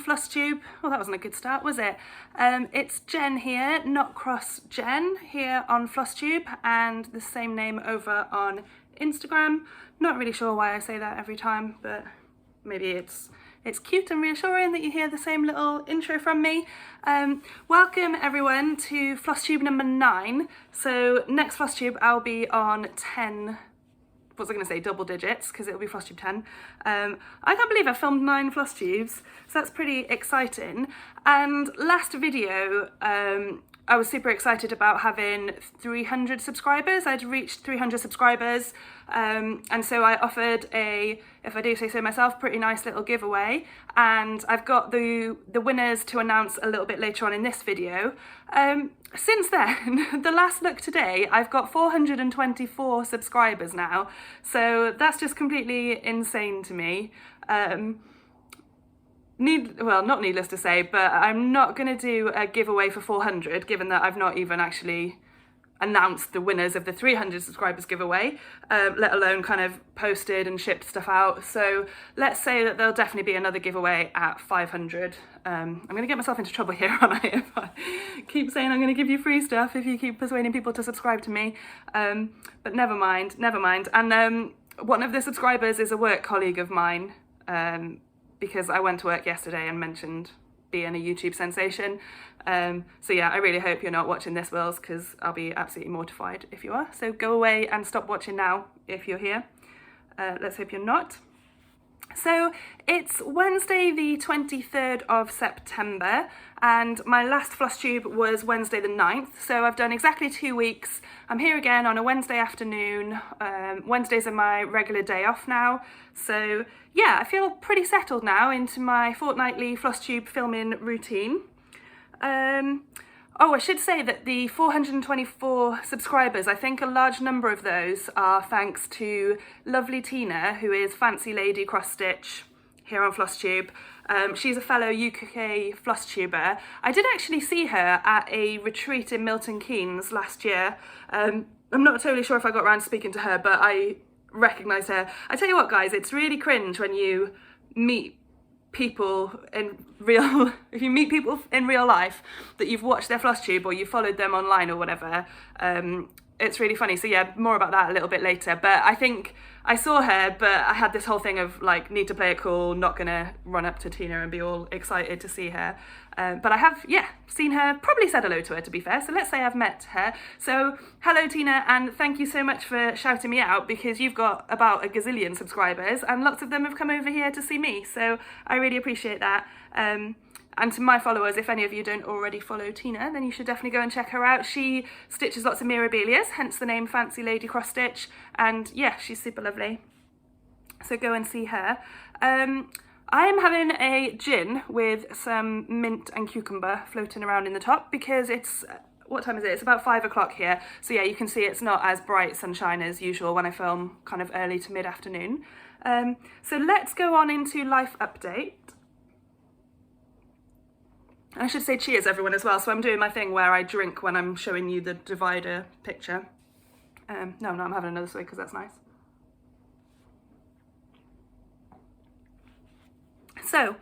Flosstube. Well, that wasn't a good start, was it? It's Jen here, not cross Jen, here on Flosstube, and the same name over on Instagram. Not really sure why I say that every time, but maybe it's cute and reassuring that you hear the same little intro from me. Welcome everyone to Flosstube number 9. So next Flosstube I'll be on 10, what was I going to say, double digits, because it'll be Flosstube 10. I can't believe I filmed 9 Flosstubes, so that's pretty exciting. And last video, I was super excited about having 300 subscribers. I'd reached 300 subscribers, and so I offered a, if I do say so myself, pretty nice little giveaway, and I've got the winners to announce a little bit later on in this video. Since then, the last look today, I've got 424 subscribers now, so that's just completely insane to me. Well, not needless to say, but I'm not going to do a giveaway for 400, given that I've not even actually announced the winners of the 300 subscribers giveaway, let alone kind of posted and shipped stuff out. So let's say that there'll definitely be another giveaway at 500. I'm going to get myself into trouble here, aren't I, if I keep saying I'm going to give you free stuff if you keep persuading people to subscribe to me. But never mind. And one of the subscribers is a work colleague of mine, because I went to work yesterday and mentioned being a YouTube sensation. So yeah, I really hope you're not watching this, Wills, because I'll be absolutely mortified if you are. So go away and stop watching now if you're here. Let's hope you're not. So it's Wednesday the 23rd of September, and my last Flosstube was Wednesday the 9th, so I've done exactly 2 weeks. I'm here again on a Wednesday afternoon. Wednesdays are my regular day off now, so yeah, I feel pretty settled now into my fortnightly Flosstube filming routine. Oh, I should say that the 424 subscribers, I think a large number of those are thanks to lovely Tina, who is Fancy Lady Cross Stitch here on Flosstube. She's a fellow UK Flosstuber. I did actually see her at a retreat in Milton Keynes last year. I'm not totally sure if I got around to speaking to her, but I recognised her. I tell you what, guys, it's really cringe when you meet people in real if you meet people in real life that you've watched their Flosstube or you followed them online or whatever. It's really funny. So yeah, more about that a little bit later. But I think I saw her, but I had this whole thing of like, need to play it cool, not gonna run up to Tina and be all excited to see her. But I have, yeah, seen her, probably said hello to her, to be fair. So let's say I've met her. So hello, Tina, and thank you so much for shouting me out, because you've got about a gazillion subscribers and lots of them have come over here to see me. So I really appreciate that. And to my followers, if any of you don't already follow Tina, then you should definitely go and check her out. She stitches lots of mirabilias, hence the name Fancy Lady Cross Stitch. And yeah, she's super lovely. So go and see her. I'm having a gin with some mint and cucumber floating around in the top, because it's, what time is it? It's about 5 o'clock here. So yeah, you can see it's not as bright sunshine as usual when I film kind of early to mid-afternoon. So let's go on into life update. I should say cheers everyone as well, so I'm doing my thing where I drink when I'm showing you the divider picture. No, I'm having another swig because that's nice. So,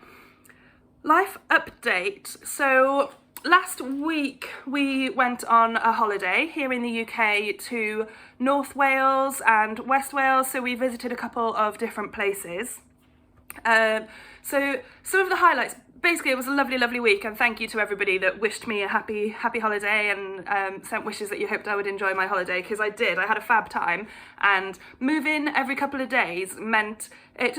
life update. So, last week we went on a holiday here in the UK to North Wales and West Wales, so we visited a couple of different places. So, some of the highlights. Basically, it was a lovely, lovely week, and thank you to everybody that wished me a happy holiday and sent wishes that you hoped I would enjoy my holiday, because I did. I had a fab time, and moving every couple of days meant it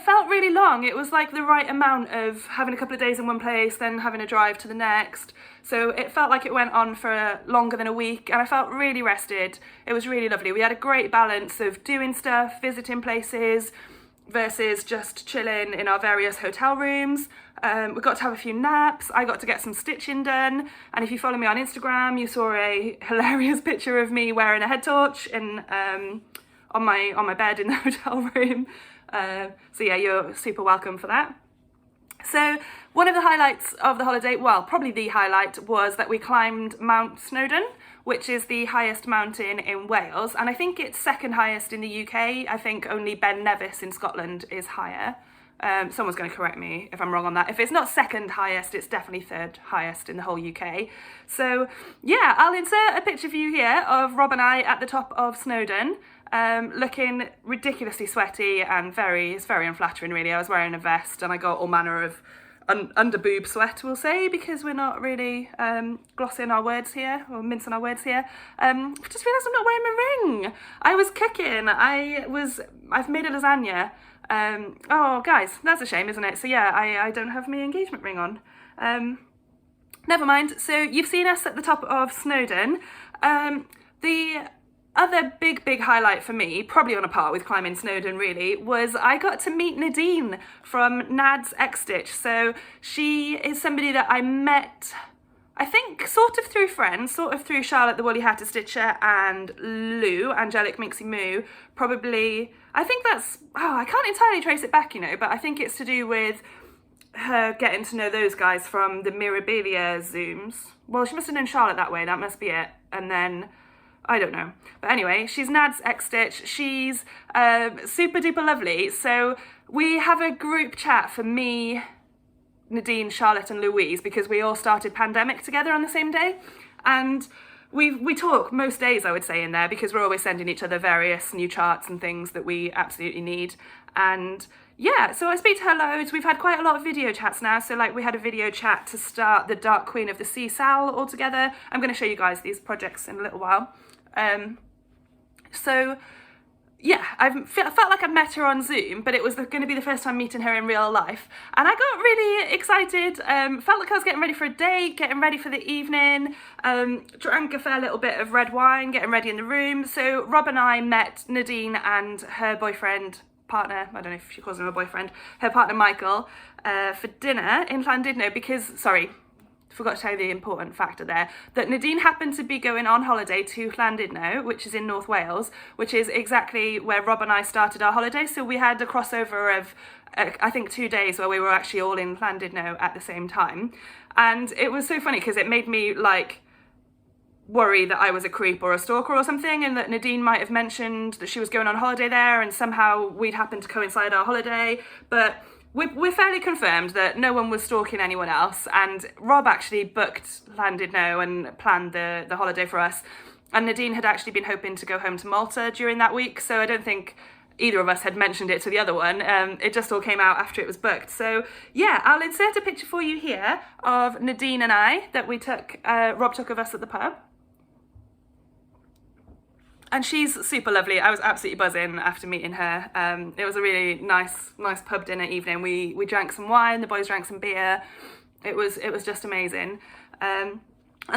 felt really long. It was like the right amount of having a couple of days in one place, then having a drive to the next. So it felt like it went on for longer than a week, and I felt really rested. It was really lovely. We had a great balance of doing stuff, visiting places, versus just chilling in our various hotel rooms. We got to have a few naps. I got to get some stitching done, and if you follow me on Instagram, you saw a hilarious picture of me wearing a head torch in on my bed in the hotel room. So yeah, you're super welcome for that. So one of the highlights of the holiday, well, probably the highlight, was that we climbed Mount Snowdon, which is the highest mountain in Wales, and I think it's second highest in the UK. I think only Ben Nevis in Scotland is higher. Someone's going to correct me if I'm wrong on that. If it's not second highest, it's definitely third highest in the whole UK. So yeah, I'll insert a picture of you here of Rob and I at the top of Snowdon, looking ridiculously sweaty and it's very unflattering really. I was wearing a vest and I got all manner of under boob sweat, we'll say, because we're not really glossing our words here or mincing our words here. I just realised I'm not wearing my ring. I was cooking. I've made a lasagna. Oh guys, that's a shame, isn't it? So yeah, I don't have my engagement ring on. Never mind. So you've seen us at the top of Snowdon. The other big highlight for me, probably on a par with climbing Snowdon really, was I got to meet Nadine from Nad's X-Stitch. So she is somebody that I met, I think, sort of through friends, sort of through Charlotte the Woolly Hatter Stitcher and Lou, Angelic Minxie Moo, probably. I think that's, I can't entirely trace it back, you know, but I think it's to do with her getting to know those guys from the Mirabilia Zooms. Well, she must have known Charlotte that way, that must be it. And then, I don't know. But anyway, she's Nad's X-Stitch. She's super duper lovely. So we have a group chat for me, Nadine, Charlotte and Louise, because we all started pandemic together on the same day. And we talk most days, I would say, in there, because we're always sending each other various new charts and things that we absolutely need. And yeah, so I speak to her loads. We've had quite a lot of video chats now. So like we had a video chat to start the Dark Queen of the Sea Sal all together. I'm going to show you guys these projects in a little while. So yeah, I felt like I met her on Zoom, but it was going to be the first time meeting her in real life. And I got really excited, felt like I was getting ready for a date, getting ready for the evening, drank a fair little bit of red wine, getting ready in the room. So Rob and I met Nadine and her partner, I don't know if she calls him a boyfriend, her partner Michael, for dinner in Llandudno because, sorry, forgot to tell you the important factor there, that Nadine happened to be going on holiday to Llandudno, which is in North Wales, which is exactly where Rob and I started our holiday. So we had a crossover of, I think, 2 days where we were actually all in Llandudno at the same time. And it was so funny because it made me like worry that I was a creep or a stalker or something, and that Nadine might have mentioned that she was going on holiday there and somehow we'd happened to coincide our holiday. But we're fairly confirmed that no one was stalking anyone else, and Rob actually booked Llandudno and planned the holiday for us, and Nadine had actually been hoping to go home to Malta during that week, so I don't think either of us had mentioned it to the other one. It just all came out after it was booked. So yeah, I'll insert a picture for you here of Nadine and I that we took, Rob took of us at the pub. And she's super lovely. I was absolutely buzzing after meeting her. It was a really nice pub dinner evening. We drank some wine, the boys drank some beer. It was just amazing. And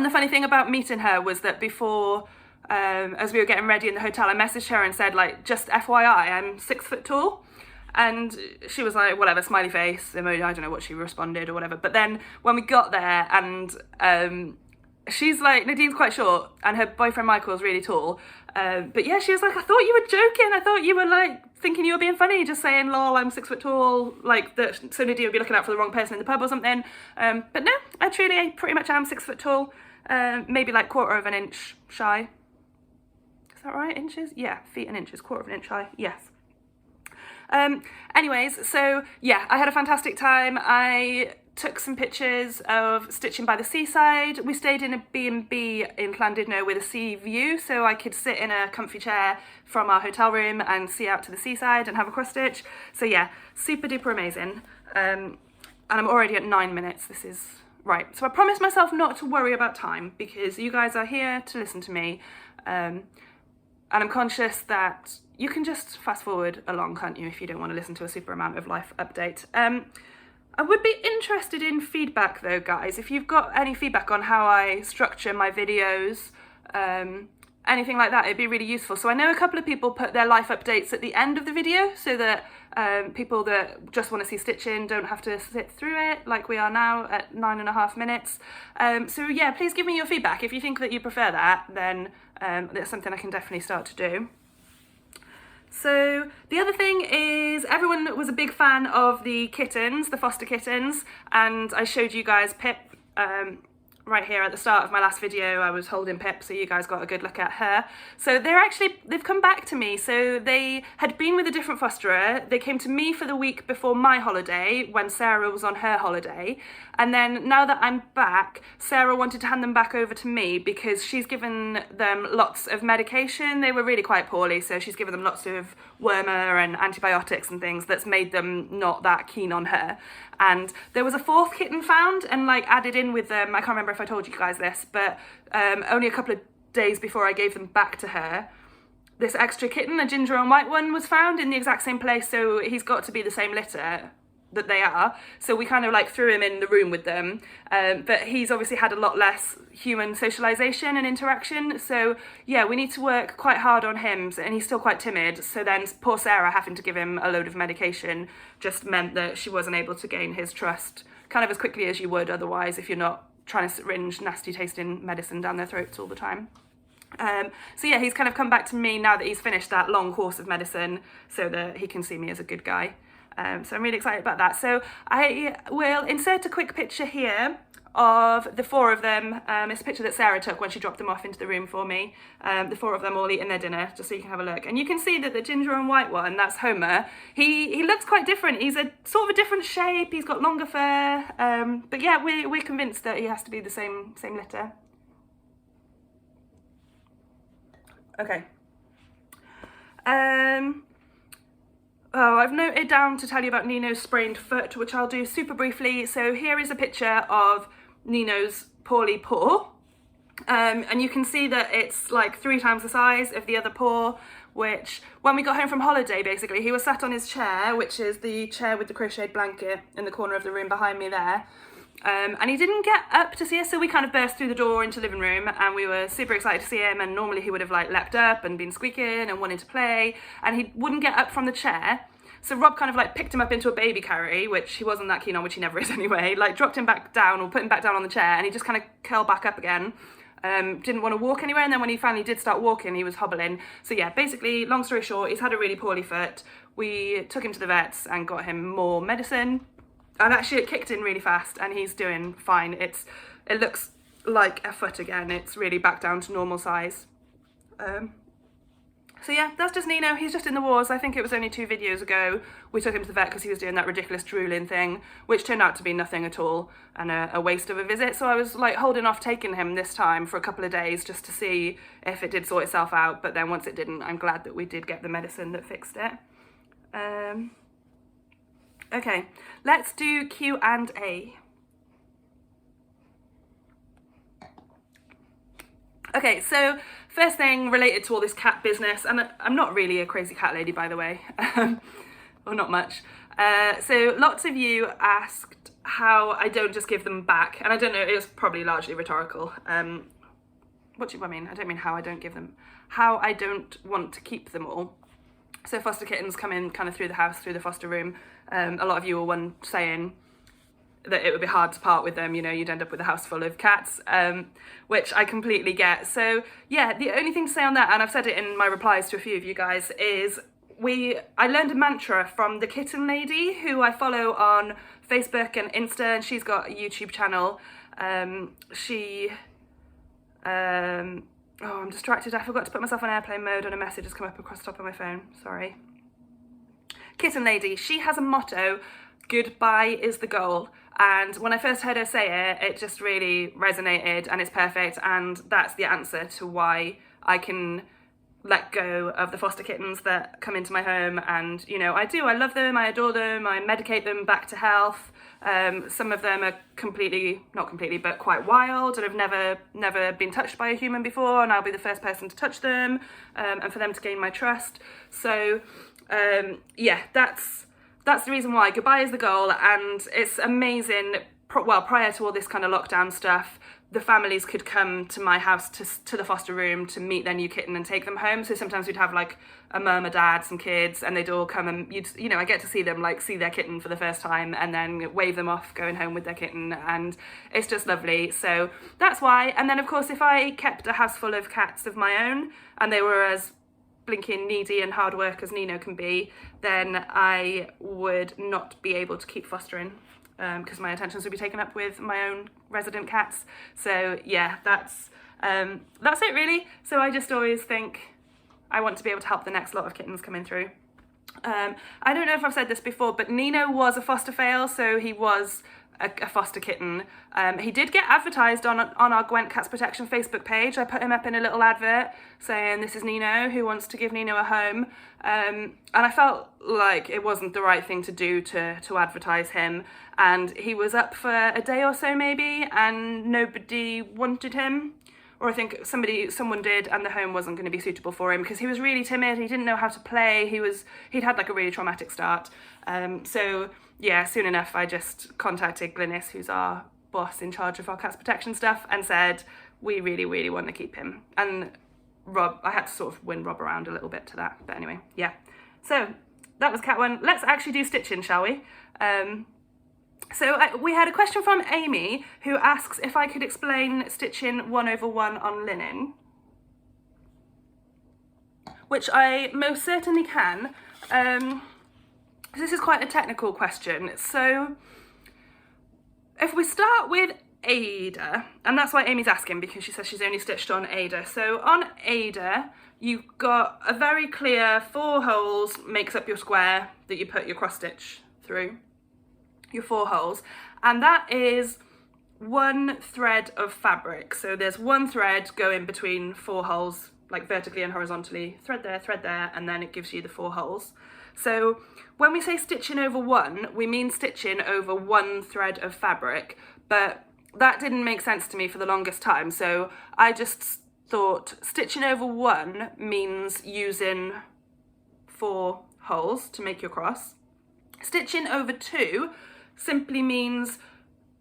the funny thing about meeting her was that before, as we were getting ready in the hotel, I messaged her and said, like, just FYI, I'm 6 foot tall. And she was like, whatever, smiley face, emoji, I don't know what she responded or whatever. But then when we got there and she's like, Nadine's quite short and her boyfriend Michael's really tall. But yeah, she was like, I thought you were joking. I thought you were like thinking you were being funny, just saying, lol, I'm 6 foot tall, like that, so Nadine would be looking out for the wrong person in the pub or something. But no, I pretty much am 6 foot tall, maybe like 1/4 of an inch shy. Is that right? Inches? Yeah, feet and inches, 1/4 of an inch shy, yes. Anyways, so yeah, I had a fantastic time. I took some pictures of stitching by the seaside. We stayed in a B&B in Llandudno with a sea view, so I could sit in a comfy chair from our hotel room and see out to the seaside and have a cross stitch. So yeah, super duper amazing. And I'm already at 9 minutes. This is right. So I promised myself not to worry about time because you guys are here to listen to me. And I'm conscious that you can just fast forward along, can't you, if you don't want to listen to a super amount of life update. I would be interested in feedback though, guys. If you've got any feedback on how I structure my videos, anything like that, it'd be really useful. So I know a couple of people put their life updates at the end of the video so that people that just want to see stitching don't have to sit through it like we are now at 9.5 minutes. So yeah, please give me your feedback. If you think that you prefer that, then that's something I can definitely start to do. So the other thing is everyone was a big fan of the kittens, the foster kittens, and I showed you guys Pip right here at the start of my last video, I was holding Pip, so you guys got a good look at her. So they've come back to me. So they had been with a different fosterer. They came to me for the week before my holiday, when Sarah was on her holiday. And then now that I'm back, Sarah wanted to hand them back over to me because she's given them lots of medication. They were really quite poorly, so she's given them lots of wormer and antibiotics and things that's made them not that keen on her. And there was a fourth kitten found and like added in with them. I can't remember if I told you guys this, but only a couple of days before I gave them back to her, this extra kitten, a ginger and white one, was found in the exact same place. So he's got to be the same litter that they are. So we kind of like threw him in the room with them, but he's obviously had a lot less human socialization and interaction. So yeah, we need to work quite hard on him, and he's still quite timid. So then poor Sarah having to give him a load of medication just meant that she wasn't able to gain his trust kind of as quickly as you would otherwise if you're not trying to syringe nasty tasting medicine down their throats all the time. So yeah, he's kind of come back to me now that he's finished that long course of medicine so that he can see me as a good guy. So I'm really excited about that. So I will insert a quick picture here of the four of them. It's a picture that Sarah took when she dropped them off into the room for me. The four of them all eating their dinner, just so you can have a look. And you can see that the ginger and white one, that's Homer, he looks quite different. He's a sort of a different shape. He's got longer fur. But yeah, we're convinced that he has to be the same litter. Okay. Oh, I've noted down to tell you about Nino's sprained foot, which I'll do super briefly. So here is a picture of Nino's poorly paw. And you can see that it's like 3 times the size of the other paw, which when we got home from holiday, basically, he was sat on his chair, which is the chair with the crocheted blanket in the corner of the room behind me there. And he didn't get up to see us, so we kind of burst through the door into the living room and we were super excited to see him, and normally he would have like leapt up and been squeaking and wanting to play, and he wouldn't get up from the chair. So Rob kind of like picked him up into a baby carry, which he wasn't that keen on, which he never is anyway, like dropped him back down or put him back down on the chair, and he just kind of curled back up again. Didn't want to walk anywhere, and then when he finally did start walking, he was hobbling. So yeah, basically, long story short, he's had a really poorly foot. We took him to the vets and got him more medicine. And actually it kicked in really fast and he's doing fine. It looks like a foot again. It's really back down to normal size. So yeah, that's just Nino. He's just in the wars. I think it was only 2 videos ago we took him to the vet because he was doing that ridiculous drooling thing, which turned out to be nothing at all and a waste of a visit. So I was like holding off taking him this time for a couple of days just to see if it did sort itself out. But then once it didn't, I'm glad that we did get the medicine that fixed it. Okay, let's do Q&A. Okay, so first thing related to all this cat business, and I'm not really a crazy cat lady, by the way, or not much. So lots of you asked how I don't just give them back, and I don't know, it was probably largely rhetorical. What do you mean? I don't mean how I don't give them, how I don't want to keep them all. So foster kittens come in kind of through the house, through the foster room. A lot of you were saying that it would be hard to part with them, you know, you'd end up with a house full of cats, which I completely get. So yeah, the only thing to say on that, and I've said it in my replies to a few of you guys, is I learned a mantra from the kitten lady who I follow on Facebook and Insta, and she's got a YouTube channel. Oh, I'm distracted. I forgot to put myself on airplane mode and a message has come up across the top of my phone. Sorry. Kitten lady, she has a motto, goodbye is the goal. And when I first heard her say it, it just really resonated and it's perfect. And that's the answer to why I can let go of the foster kittens that come into my home. And, you know, I love them, I adore them, I medicate them back to health. Some of them are not completely, but quite wild and have never been touched by a human before, and I'll be the first person to touch them, and for them to gain my trust. So, yeah, that's the reason why. Goodbye is the goal, and it's amazing. Well, prior to all this kind of lockdown stuff, the families could come to my house to the foster room to meet their new kitten and take them home. So sometimes we'd have like a mum, a dad, some kids, and they'd all come and I get to see them, like see their kitten for the first time and then wave them off going home with their kitten, and it's just lovely. So that's why. And then of course, if I kept a house full of cats of my own and they were as blinking needy and hard work as Nino can be, then I would not be able to keep fostering. because my attentions would be taken up with my own resident cats. So yeah, that's it really. So I just always think I want to be able to help the next lot of kittens coming through. I don't know if I've said this before, but Nino was a foster fail, so he was a foster kitten. He did get advertised on our Gwent Cats Protection Facebook page. I put him up in a little advert saying, "This is Nino, who wants to give Nino a home?" And I felt like it wasn't the right thing to do to advertise him. And he was up for a day or so maybe, and nobody wanted him. Or I think someone did, and the home wasn't going to be suitable for him because he was really timid. He didn't know how to play. He'd had like a really traumatic start. So yeah, soon enough, I just contacted Glynis, who's our boss in charge of our cats protection stuff, and said we really, really want to keep him. And Rob, I had to sort of win Rob around a little bit to that. But anyway, yeah. So that was cat one. Let's actually do stitching, shall we? So we had a question from Amy, who asks if I could explain stitching 1/1 on linen, which I most certainly can. This is quite a technical question. So if we start with Ada, and that's why Amy's asking, because she says she's only stitched on Ada. So on Ada, you've got a very clear 4 holes makes up your square that you put your cross stitch through. Your 4 holes, and that is 1 thread of fabric. So there's 1 thread going between 4 holes, like vertically and horizontally, thread there, and then it gives you the 4 holes. So when we say stitching over 1, we mean stitching over 1 thread of fabric, but that didn't make sense to me for the longest time. So I just thought stitching over 1 means using 4 holes to make your cross. Stitching over 2 simply means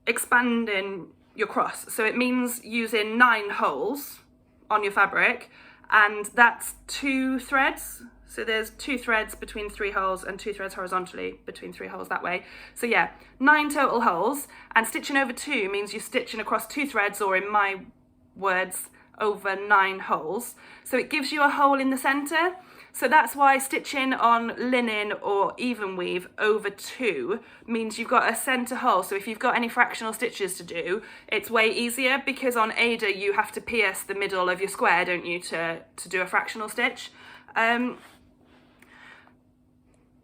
expanding your cross. So it means using 9 holes on your fabric, and that's 2 threads. So there's 2 threads between 3 holes and 2 threads horizontally between 3 holes that way. So yeah, 9 total holes, and stitching over 2 means you're stitching across 2 threads, or in my words, over 9 holes. So it gives you a hole in the center. So that's why stitching on linen or even weave over 2 means you've got a center hole. So if you've got any fractional stitches to do, it's way easier, because on Ada you have to pierce the middle of your square, don't you, to do a fractional stitch.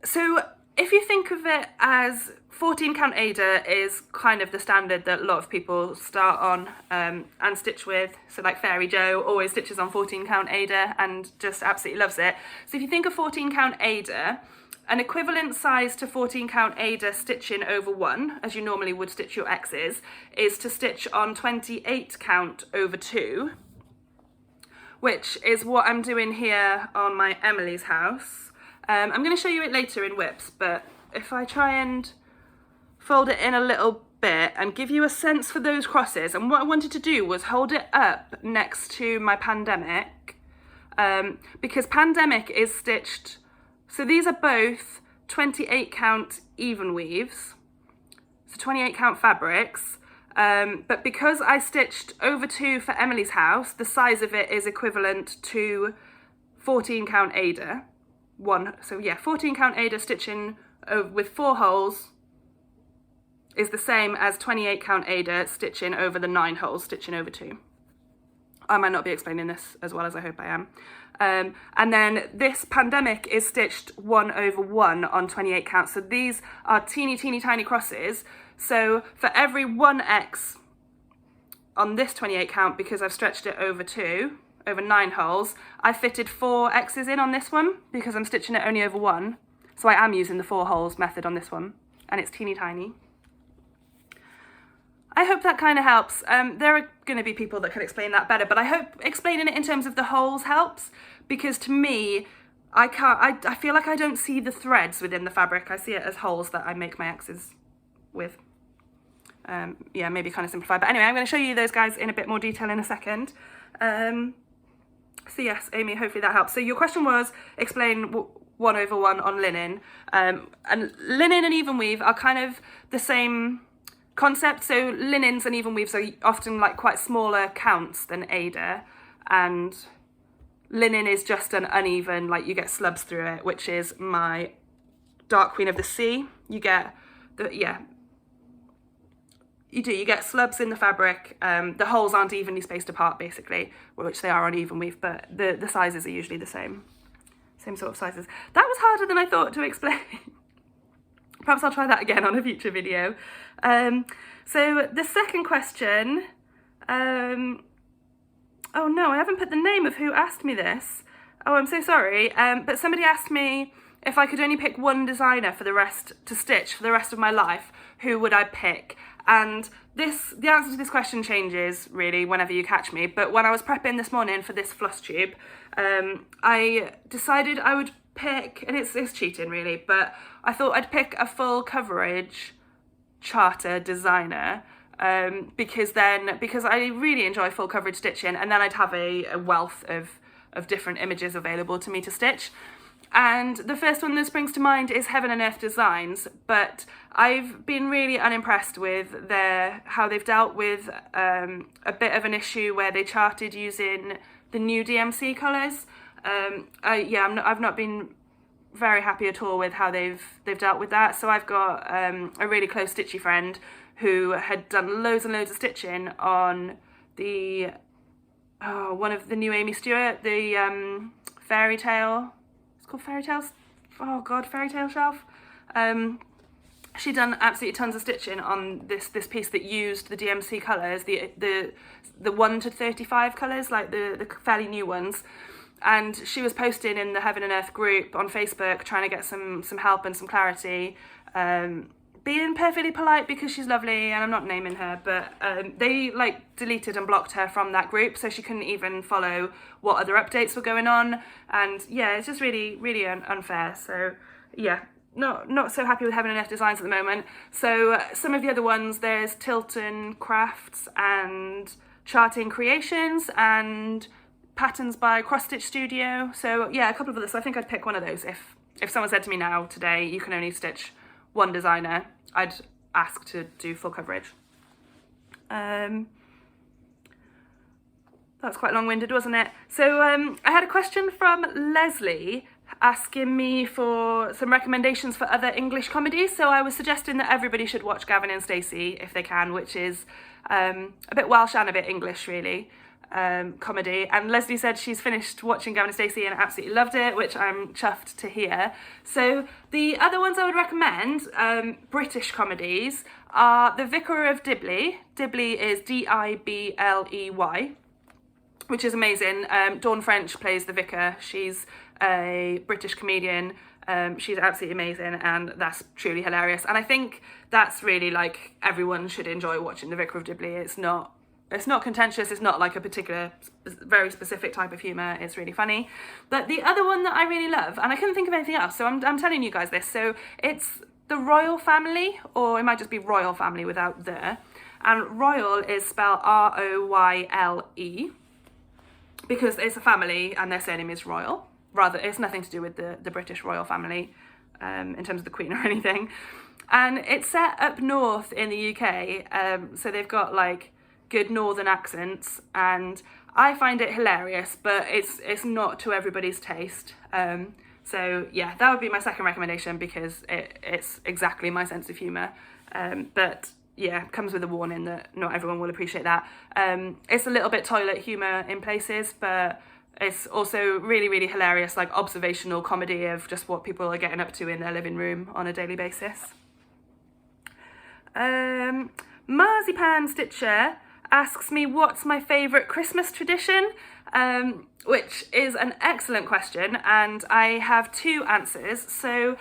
So if you think of it as 14 count Ada is kind of the standard that a lot of people start on and stitch with. So like Fairy Joe always stitches on 14 count Ada and just absolutely loves it. So if you think of 14 count Ada, an equivalent size to 14 count Ada stitching over 1, as you normally would stitch your X's, is to stitch on 28 count over 2, which is what I'm doing here on my Emily's house. I'm going to show you it later in whips, but if I try and fold it in a little bit and give you a sense for those crosses, and what I wanted to do was hold it up next to my Pandemic, because Pandemic is stitched, so these are both 28 count even weaves, so 28 count fabrics, but because I stitched over 2 for Emily's house, the size of it is equivalent to 14 count Ada. So yeah, 14 count Ada stitching with 4 holes is the same as 28 count Ada stitching over the 9 holes, stitching over 2. I might not be explaining this as well as I hope I am. And then this Pandemic is stitched 1/1 on 28 count. So these are teeny tiny crosses. So for every 1x on this 28 count, because I've stretched it over 2, over 9 holes, I fitted 4 X's in on this one because I'm stitching it only over 1. So I am using the 4 holes method on this one, and it's teeny tiny. I hope that kind of helps. There are going to be people that can explain that better, but I hope explaining it in terms of the holes helps, because to me, I feel like I don't see the threads within the fabric. I see it as holes that I make my X's with. Yeah, maybe kind of simplified. But anyway, I'm going to show you those guys in a bit more detail in a second. So yes, Amy, hopefully that helps. So your question was, explain 1/1 on linen. And linen and even weave are kind of the same concept. So linens and even weaves are often like quite smaller counts than Ada, and linen is just an uneven, like you get slubs through it, which is my Dark Queen of the Sea. You get you do, you get slubs in the fabric. The holes aren't evenly spaced apart, basically, which they are on even weave, but the sizes are usually the same sort of sizes. That was harder than I thought to explain. Perhaps I'll try that again on a future video. So the second question, oh no, I haven't put the name of who asked me this. Oh, I'm so sorry. But somebody asked me if I could only pick one designer for the rest to stitch for the rest of my life, who would I pick? And the answer to this question changes really whenever you catch me. But when I was prepping this morning for this Flosstube, I decided I would pick, and it's cheating really, but I thought I'd pick a full coverage charter designer, because I really enjoy full coverage stitching, and then I'd have a wealth of different images available to me to stitch. And the first one that springs to mind is Heaven and Earth Designs, but I've been really unimpressed with how they've dealt with a bit of an issue where they charted using the new DMC colours. I've not been very happy at all with how they've dealt with that. So I've got a really close stitchy friend who had done loads and loads of stitching on one of the new Amy Stewart, the fairy tale. It's called Fairy Tales. Oh God, Fairy Tale Shelf. She'd done absolutely tons of stitching on this piece that used the DMC colours, the 1 to 35 colours, like the fairly new ones. And she was posting in the Heaven and Earth group on Facebook, trying to get some help and some clarity, being perfectly polite because she's lovely, and I'm not naming her, but they deleted and blocked her from that group, so she couldn't even follow what other updates were going on. And yeah, it's just really, really unfair. So yeah, not so happy with Heaven and Earth Designs at the moment. So some of the other ones, there's Tilton Crafts and Charting Creations and Patterns by Cross Stitch Studio. So yeah, a couple of others. So I think I'd pick one of those. If someone said to me now, today, you can only stitch one designer, I'd ask to do full coverage. That's quite long-winded, wasn't it? So I had a question from Leslie asking me for some recommendations for other English comedies. So I was suggesting that everybody should watch Gavin and Stacey if they can, which is a bit Welsh and a bit English really. Comedy, and Leslie said she's finished watching Gavin and Stacey and absolutely loved it, which I'm chuffed to hear. So the other ones I would recommend, British comedies, are The Vicar of Dibley. Dibley is Dibley, which is amazing. Dawn French plays the vicar. She's a British comedian. She's absolutely amazing, and that's truly hilarious. And I think that's really everyone should enjoy watching The Vicar of Dibley. It's not contentious, it's not like a particular, very specific type of humour, it's really funny. But the other one that I really love, and I couldn't think of anything else, so I'm telling you guys this, so it's The Royal Family, or it might just be Royal Family without the, and Royal is spelled R-O-Y-L-E, because it's a family and their surname is Royal. Rather, it's nothing to do with the British royal family in terms of the Queen or anything. And it's set up north in the UK, so they've got good northern accents, and I find it hilarious, but it's not to everybody's taste. So yeah, that would be my second recommendation because it's exactly my sense of humour. But yeah, comes with a warning that not everyone will appreciate that. It's a little bit toilet humour in places, but it's also really, really hilarious, observational comedy of just what people are getting up to in their living room on a daily basis. Marzipan Stitcher asks me what's my favourite Christmas tradition, which is an excellent question, and I have two answers. So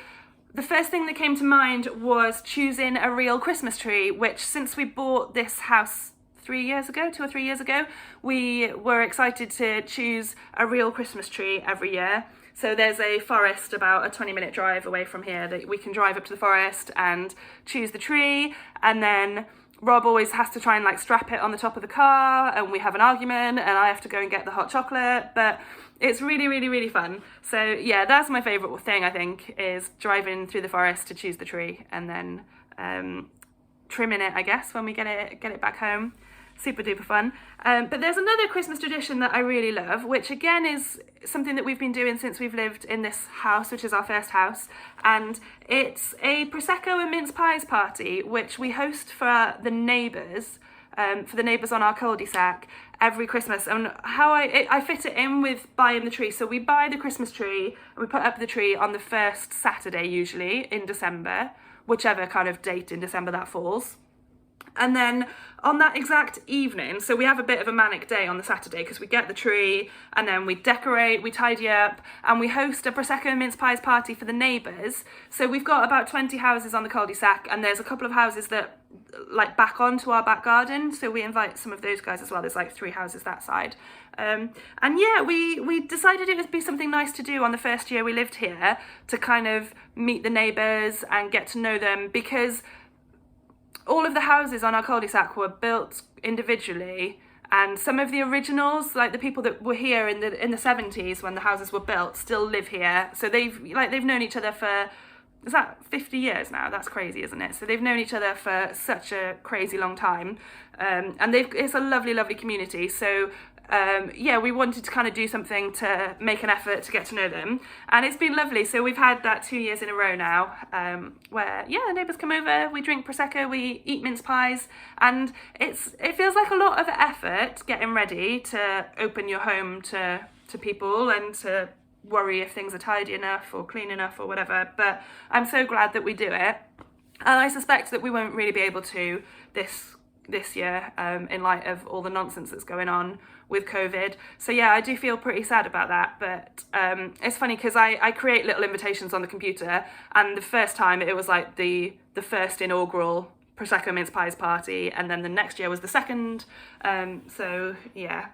the first thing that came to mind was choosing a real Christmas tree, which since we bought this house 2 or 3 years ago, we were excited to choose a real Christmas tree every year. So there's a forest about a 20-minute drive away from here that we can drive up to the forest and choose the tree, and then Rob always has to try and strap it on the top of the car, and we have an argument and I have to go and get the hot chocolate, but it's really, really, really fun. So yeah, that's my favourite thing, I think, is driving through the forest to choose the tree and then trimming it, I guess, when we get it back home. super duper fun. But there's another Christmas tradition that I really love, which again is something that we've been doing since we've lived in this house, which is our first house. And it's a Prosecco and mince pies party, which we host for the neighbours, on our cul-de-sac every Christmas. And how I fit it in with buying the tree. So we buy the Christmas tree and we put up the tree on the first Saturday, usually in December, whichever kind of date in December that falls. And then on that exact evening, so we have a bit of a manic day on the Saturday because we get the tree and then we decorate, we tidy up, and we host a Prosecco and mince pies party for the neighbours. So we've got about 20 houses on the cul-de-sac, and there's a couple of houses that like back onto our back garden, so we invite some of those guys as well. There's like 3 houses that side. And yeah, we decided it would be something nice to do on the first year we lived here, to kind of meet the neighbours and get to know them, because all of the houses on our cul-de-sac were built individually, and some of the originals, like the people that were here in the 70s when the houses were built, still live here. So they've known each other for, is that 50 years now? That's crazy, isn't it? So they've known each other for such a crazy long time, and it's a lovely, lovely community. So yeah, we wanted to kind of do something to make an effort to get to know them, and it's been lovely. So we've had that 2 years in a row now, where yeah, the neighbours come over, we drink Prosecco, we eat mince pies, and it feels like a lot of effort getting ready to open your home to people and to worry if things are tidy enough or clean enough or whatever. But I'm so glad that we do it, and I suspect that we won't really be able to this year, in light of all the nonsense that's going on with COVID. So yeah, I do feel pretty sad about that, but it's funny because I create little invitations on the computer, and the first time it was like the first inaugural Prosecco mince pies party, and then the next year was the second, so yeah,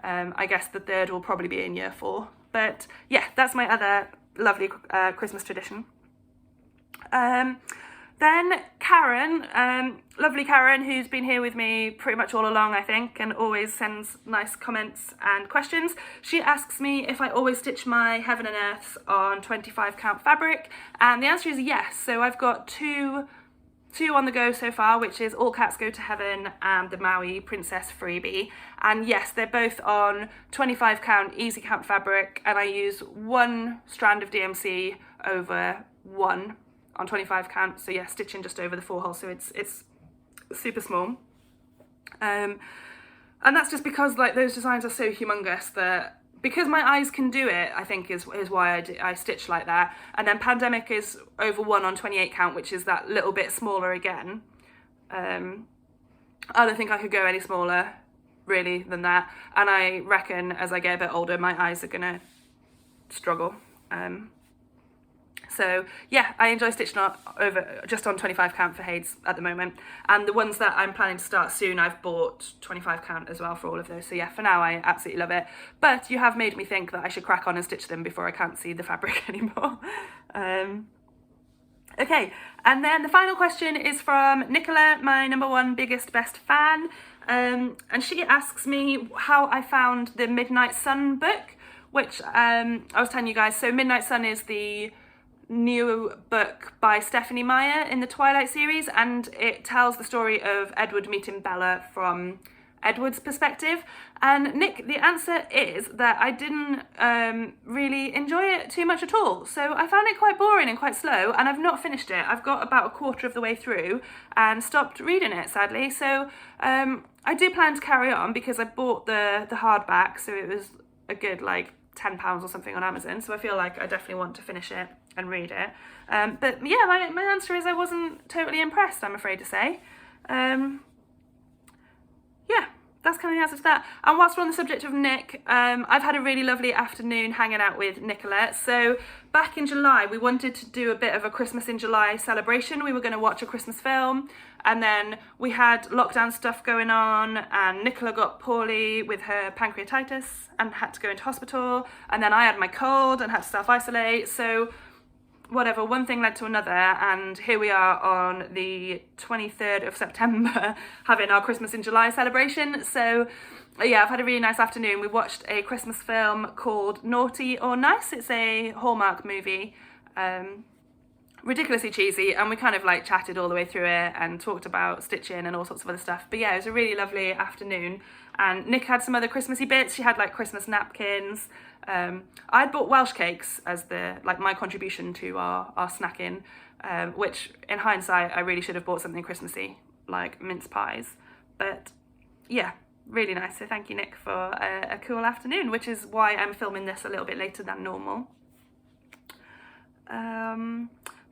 I guess the third will probably be in year 4. But yeah, that's my other lovely Christmas tradition. Then Karen, lovely Karen, who's been here with me pretty much all along, I think, and always sends nice comments and questions. She asks me if I always stitch my Heaven and Earths on 25 count fabric, and the answer is yes. So I've got two on the go so far, which is All Cats Go to Heaven and the Maui Princess Freebie. And yes, they're both on 25 count easy count fabric, and I use 1 strand of DMC over 1 on 25 count, so yeah, stitching just over the 4 holes, so it's super small, and that's just because like those designs are so humongous that, because my eyes can do it, I think is why I stitch like that. And then Pandemic is over 1 on 28 count, which is that little bit smaller again. I don't think I could go any smaller really than that, and I reckon as I get a bit older my eyes are gonna struggle. So yeah, I enjoy stitching over just on 25 count for Hades at the moment, and the ones that I'm planning to start soon, I've bought 25 count as well for all of those. So yeah, for now I absolutely love it, but you have made me think that I should crack on and stitch them before I can't see the fabric anymore. Okay, and then the final question is from Nicola, my #1 biggest best fan, and she asks me how I found the Midnight Sun book, which I was telling you guys. So Midnight Sun is the new book by Stephanie Meyer in the Twilight series, and it tells the story of Edward meeting Bella from Edward's perspective. And Nick, the answer is that I didn't really enjoy it too much at all. So I found it quite boring and quite slow, and I've not finished it. I've got about a quarter of the way through and stopped reading it, sadly. So I do plan to carry on because I bought the hardback, so it was a good like £10 or something on Amazon, so I feel like I definitely want to finish it and read it. But yeah, my answer is I wasn't totally impressed, I'm afraid to say. Yeah, that's kind of the answer to that. And whilst we're on the subject of Nick, I've had a really lovely afternoon hanging out with Nicola. So back in July, we wanted to do a bit of a Christmas in July celebration. We were going to watch a Christmas film, and then we had lockdown stuff going on, and Nicola got poorly with her pancreatitis and had to go into hospital, and then I had my cold and had to self-isolate. So whatever, one thing led to another, and here we are on the 23rd of September having our Christmas in July celebration. So yeah, I've had a really nice afternoon. We watched a Christmas film called Naughty or Nice. It's a Hallmark movie. ridiculously cheesy, and we kind of like chatted all the way through it and talked about stitching and all sorts of other stuff. But yeah, it was a really lovely afternoon, and Nick had some other Christmassy bits. She had like Christmas napkins. I'd bought Welsh cakes as the like my contribution to our snacking, which in hindsight I really should have bought something Christmassy like mince pies. But yeah, really nice. So thank you, Nick, for a cool afternoon, which is why I'm filming this a little bit later than normal.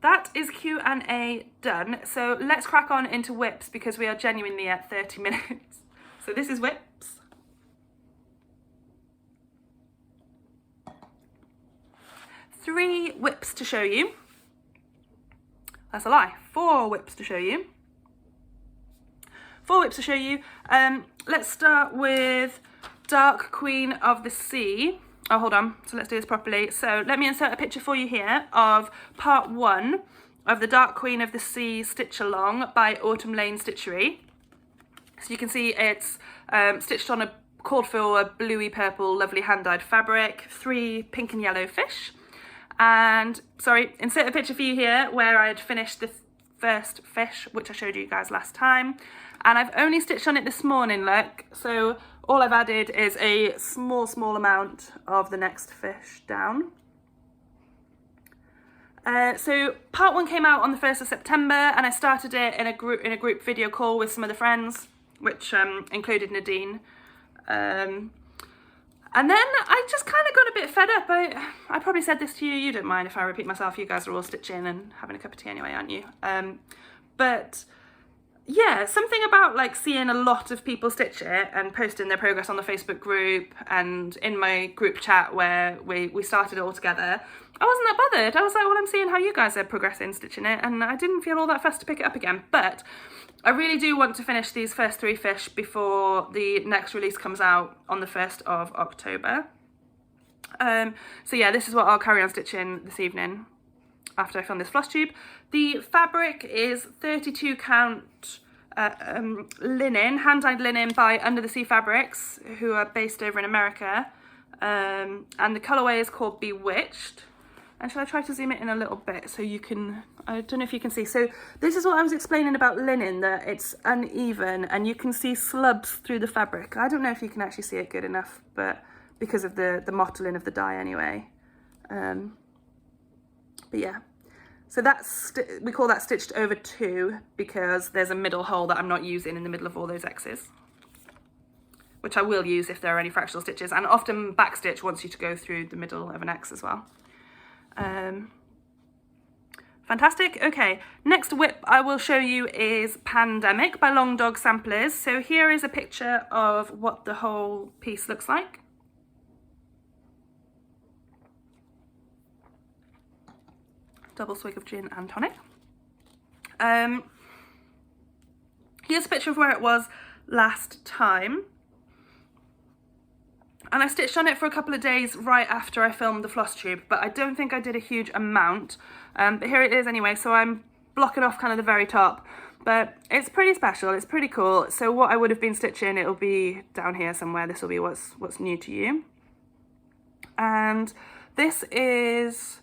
That is Q&A done. So let's crack on into whips, because we are genuinely at 30 minutes. So this is whips. Three whips to show you. That's a lie. 4 whips to show you. 4 whips to show you. Let's start with Dark Queen of the Sea. Oh, hold on. So let's do this properly. So let me insert a picture for you here of part 1 of the Dark Queen of the Sea Stitch Along by Autumn Lane Stitchery. So you can see it's stitched on a called for a bluey purple lovely hand-dyed fabric, 3 pink and yellow fish. And sorry, insert a picture for you here where I'd finished the first fish, which I showed you guys last time. And I've only stitched on it this morning, look. So all I've added is a small amount of the next fish down. So part 1 came out on the 1st of September, and I started it in a group video call with some other friends, which included Nadine. And then I just kind of got a bit fed up. I probably said this to you. You don't mind if I repeat myself. You guys are all stitching and having a cup of tea anyway, aren't you? But yeah, something about like seeing a lot of people stitch it and posting their progress on the Facebook group and in my group chat where we started it all together. I wasn't that bothered. I was like, well, I'm seeing how you guys are progressing stitching it, and I didn't feel all that fussed to pick it up again. But I really do want to finish these first 3 fish before the next release comes out on the 1st of October. So yeah, this is what I'll carry on stitching this evening after I film this floss tube. The fabric is 32 count linen, hand-dyed linen by Under the Sea Fabrics, who are based over in America. And the colourway is called Bewitched. And shall I try to zoom it in a little bit so you can, I don't know if you can see. So this is what I was explaining about linen, that it's uneven and you can see slubs through the fabric. I don't know if you can actually see it good enough, but because of the mottling of the dye anyway. But yeah, so that's, we call that stitched over 2 because there's a middle hole that I'm not using in the middle of all those X's, which I will use if there are any fractional stitches, and often backstitch wants you to go through the middle of an X as well. Fantastic. Okay, next whip I will show you is Pandemic by Long Dog Samplers. So here is a picture of what the whole piece looks like. Double swig of gin and tonic. Here's a picture of where it was last time. And I stitched on it for a couple of days right after I filmed the floss tube, but I don't think I did a huge amount. But here it is anyway, so I'm blocking off kind of the very top. But it's pretty special, it's pretty cool. So what I would have been stitching, it'll be down here somewhere. This will be what's new to you. And this is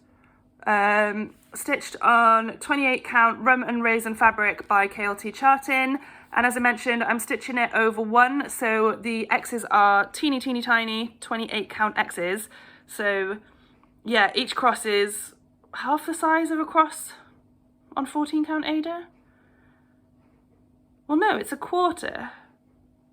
stitched on 28 count rum and raisin fabric by KLT Charting. And as I mentioned, I'm stitching it over 1, so the X's are teeny tiny 28 count X's. So yeah, each cross is half the size of a cross on 14 count Ada. Well, no, it's a quarter.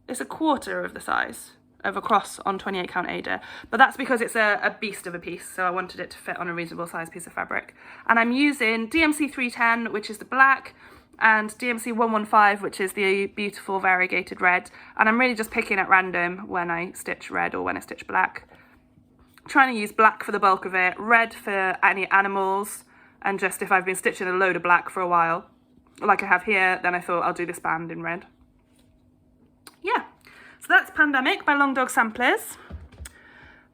It's a quarter of the size of a cross on 28 count Ada, but that's because it's a beast of a piece, so I wanted it to fit on a reasonable size piece of fabric. And I'm using DMC 310, which is the black, and DMC 115, which is the beautiful variegated red. And I'm really just picking at random when I stitch red or when I stitch black. I'm trying to use black for the bulk of it, red for any animals, and just if I've been stitching a load of black for a while, like I have here, then I thought I'll do this band in red. Yeah, so that's Pandemic by Long Dog Samplers.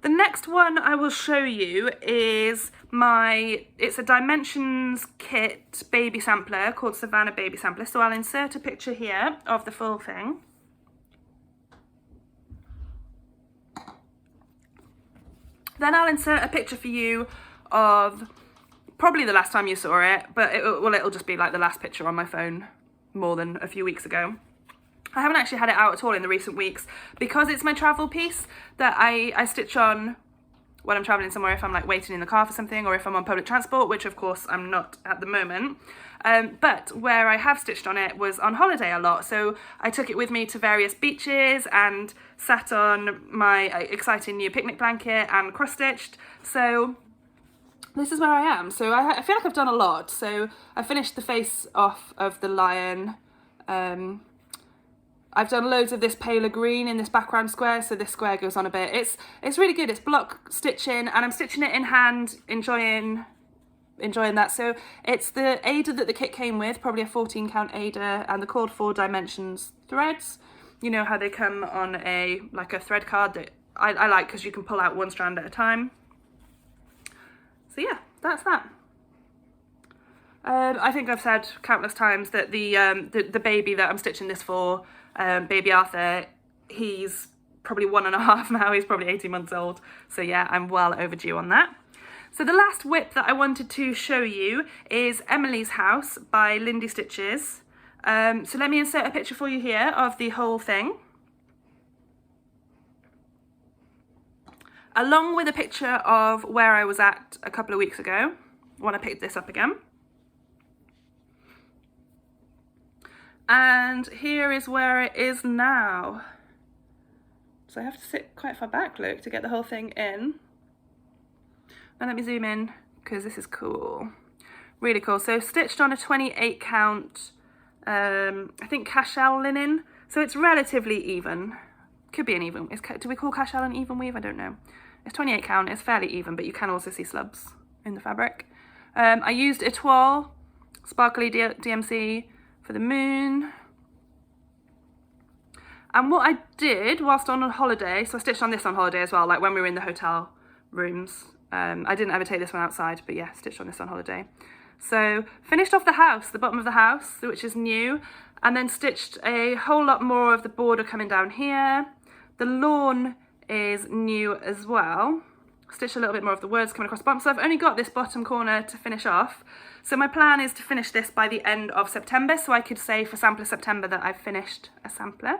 The next one I will show you is it's a Dimensions kit baby sampler called Savannah Baby Sampler. So I'll insert a picture here of the full thing. Then I'll insert a picture for you of probably the last time you saw it, but it'll just be like the last picture on my phone more than a few weeks ago. I haven't actually had it out at all in the recent weeks because it's my travel piece that I stitch on when I'm traveling somewhere, if I'm like waiting in the car for something, or if I'm on public transport, which of course I'm not at the moment. But where I have stitched on it was on holiday a lot. So I took it with me to various beaches and sat on my exciting new picnic blanket and cross-stitched. So this is where I am. So I feel like I've done a lot. So I finished the face off of the lion. I've done loads of this paler green in this background square, so this square goes on a bit. It's really good. It's block stitching, and I'm stitching it in hand, enjoying that. So it's the Ada that the kit came with, probably a 14 count Ada, and the called 4 dimensions threads. You know how they come on a thread card that I like because you can pull out one strand at a time. So yeah, that's that. I think I've said countless times that the baby that I'm stitching this for, baby Arthur, he's probably 1.5 now, he's probably 18 months old. So yeah, I'm well overdue on that. So the last whip that I wanted to show you is Emily's House by Lindy Stitches. So let me insert a picture for you here of the whole thing, along with a picture of where I was at a couple of weeks ago when I picked this up again. And here is where it is now. So I have to sit quite far back, look, to get the whole thing in. Now let me zoom in, because this is cool. Really cool. So stitched on a 28 count, I think cashel linen. So it's relatively even. Could be an even. Do we call cashel an even weave? I don't know. It's 28 count, it's fairly even, but you can also see slubs in the fabric. I used Etoile Sparkly DMC for the moon. And what I did whilst on holiday, so I stitched on this on holiday as well, like when we were in the hotel rooms. I didn't ever take this one outside, but yeah, stitched on this on holiday. So finished off the house, the bottom of the house, which is new, and then stitched a whole lot more of the border coming down here. The lawn is new as well. Stitched a little bit more of the words coming across the bottom. So I've only got this bottom corner to finish off. So my plan is to finish this by the end of September, so I could say for Sampler September that I've finished a sampler.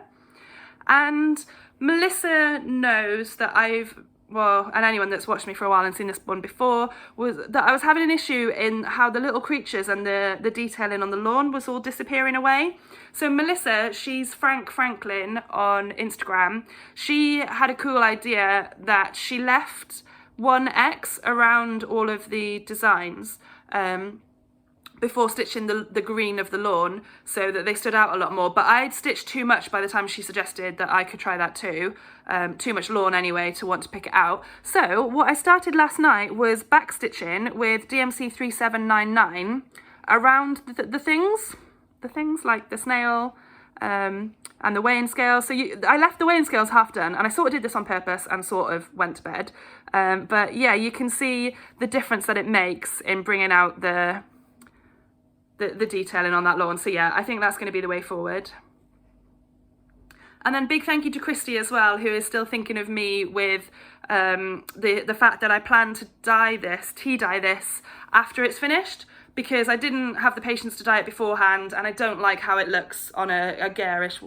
And Melissa knows that and anyone that's watched me for a while and seen this one before, was that I was having an issue in how the little creatures and the detailing on the lawn was all disappearing away. So Melissa, she's Frank Franklin on Instagram, she had a cool idea that she left one X around all of the designs before stitching the green of the lawn, so that they stood out a lot more. But I'd stitched too much by the time she suggested that I could try that too. Too much lawn anyway to want to pick it out. So what I started last night was back stitching with DMC 3799 around the things like the snail and the weighing scale. So I left the weighing scales half done, and I sort of did this on purpose and sort of went to bed. But yeah, you can see the difference that it makes in bringing out the detailing on that lawn. So yeah, I think that's going to be the way forward. And then big thank you to Christy as well, who is still thinking of me with the fact that I plan to tea dye this after it's finished, because I didn't have the patience to dye it beforehand, and I don't like how it looks on a garish,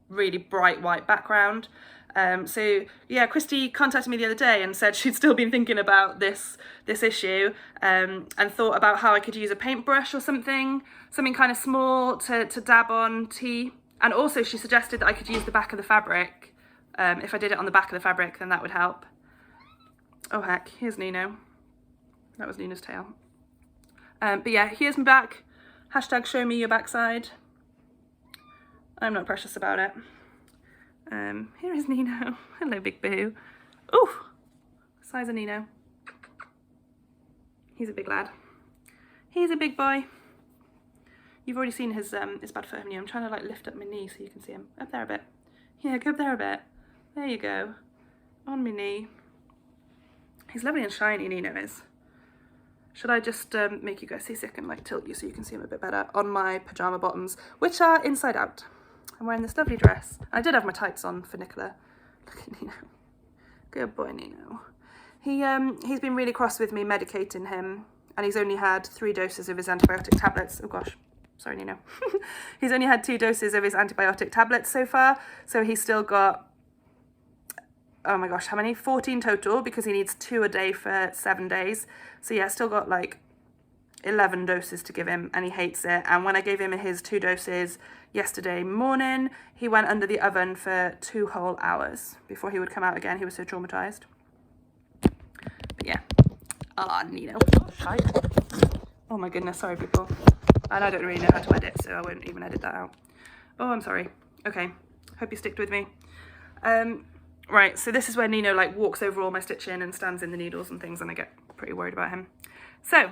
really bright white background. So yeah, Christy contacted me the other day and said she'd still been thinking about this issue, and thought about how I could use a paintbrush or something kind of small to dab on tea. And also she suggested that I could use the back of the fabric. If I did it on the back of the fabric, then that would help. Oh heck, here's Nino. That was Nino's tail. But yeah, here's my back. Hashtag show me your backside. I'm not precious about it. Here is Nino. Hello, big boo. Ooh, size of Nino. He's a big lad. He's a big boy. You've already seen his bad foot, haven't you? I'm trying to like lift up my knee so you can see him. Up there a bit. Yeah, go up there a bit. There you go. On my knee. He's lovely and shiny, Nino is. Should I just make you guys see so I can like tilt you so you can see him a bit better on my pyjama bottoms, which are inside out. I'm wearing this lovely dress. I did have my tights on for Nicola. Look at Nino. Good boy, Nino. He's been really cross with me medicating him and he's only had 3 doses of his antibiotic tablets. Oh gosh, sorry Nino. He's only had 2 doses of his antibiotic tablets so far, so he's still got, oh my gosh, how many? 14 total, because he needs 2 a day for 7 days. So yeah, still got like 11 doses to give him, and he hates it. And when I gave him his 2 doses yesterday morning, he went under the oven for 2 whole hours before he would come out again. He was so traumatized. But yeah. Ah, Nino. Shite. Oh my goodness, sorry people. And I don't really know how to edit, so I won't even edit that out. Oh, I'm sorry. Okay, hope you sticked with me. Right, so this is where Nino like walks over all my stitching and stands in the needles and things, and I get pretty worried about him. So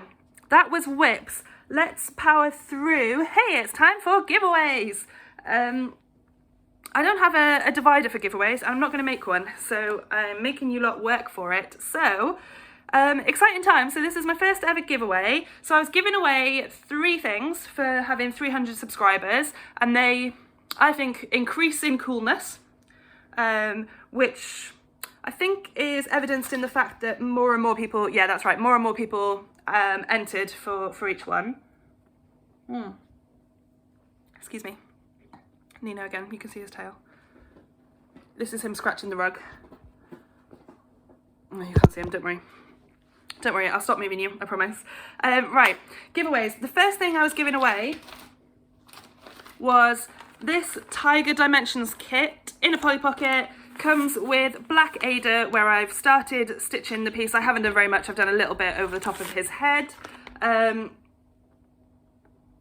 that was whips. Let's power through. Hey, it's time for giveaways. I don't have a divider for giveaways. I'm not going to make one, so I'm making you lot work for it. So exciting time. So this is my first ever giveaway. So I was giving away 3 things for having 300 subscribers, and they, I think, increase in coolness, which I think is evidenced in the fact that more and more people, yeah, that's right, more and more people entered for each one. Excuse me. Nino again, you can see his tail. This is him scratching the rug. Oh, you can't see him, don't worry. Don't worry, I'll stop moving you, I promise. Right, giveaways. The first thing I was giving away was this Tiger Dimensions kit in a Polly Pocket. Comes with black Ada, where I've started stitching the piece. I haven't done very much, I've done a little bit over the top of his head.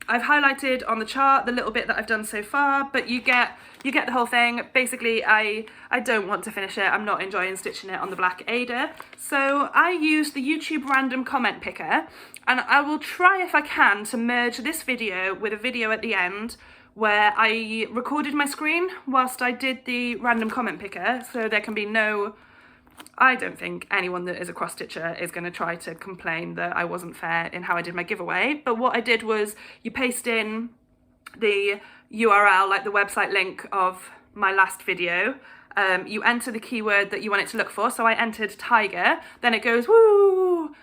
I've highlighted on the chart the little bit that I've done so far, but you get the whole thing. Basically, I don't want to finish it. I'm not enjoying stitching it on the black Ada. So I used the YouTube random comment picker, and I will try if I can to merge this video with a video at the end where I recorded my screen whilst I did the random comment picker, so there can be no, I don't think anyone that is a cross stitcher is going to try to complain that I wasn't fair in how I did my giveaway. But what I did was you paste in the URL, like the website link of my last video, you enter the keyword that you want it to look for. So I entered tiger, then it goes woo.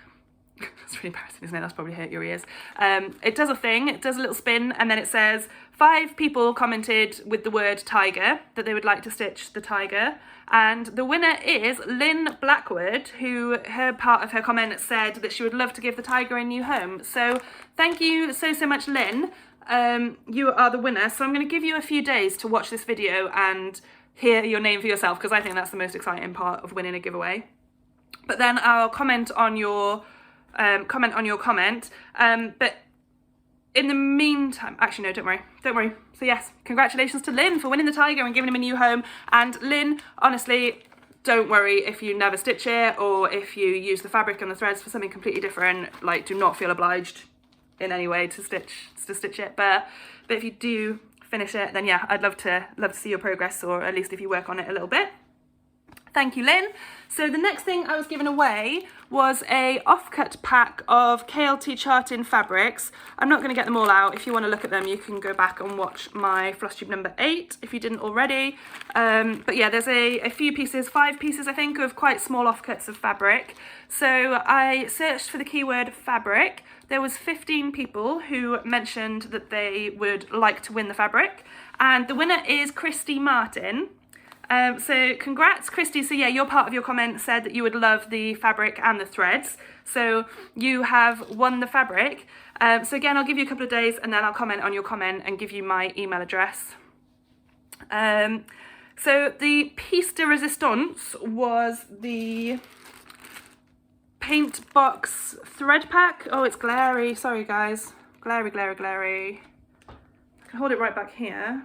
That's really embarrassing, isn't it? That's probably hurt your ears. It does a thing, it does a little spin, and then it says 5 people commented with the word tiger, that they would like to stitch the tiger. And the winner is Lynn Blackwood, who her part of her comment said that she would love to give the tiger a new home. So thank you so much, Lynn. You are the winner. So I'm going to give you a few days to watch this video and hear your name for yourself, because I think that's the most exciting part of winning a giveaway. But then I'll comment on your comment. But in the meantime, actually no, don't worry. So yes, congratulations to Lynn for winning the tiger and giving him a new home. And Lynn, honestly, don't worry if you never stitch it or if you use the fabric and the threads for something completely different. Like, do not feel obliged in any way to stitch it. But if you do finish it, then yeah, I'd love to see your progress, or at least if you work on it a little bit. Thank you, Lynn. So the next thing I was giving away was a offcut pack of KLT charting fabrics. I'm not going to get them all out. If you want to look at them, you can go back and watch my Flosstube number 8 if you didn't already. But yeah, there's a few pieces, 5 pieces I think, of quite small offcuts of fabric. So I searched for the keyword fabric. There was 15 people who mentioned that they would like to win the fabric, and the winner is Christy Martin. So congrats, Christy. So yeah, your part of your comment said that you would love the fabric and the threads. So you have won the fabric. So again, I'll give you a couple of days and then I'll comment on your comment and give you my email address. So the piece de resistance was the paint box thread pack. Oh, it's glary. Sorry, guys. Glary. I can hold it right back here.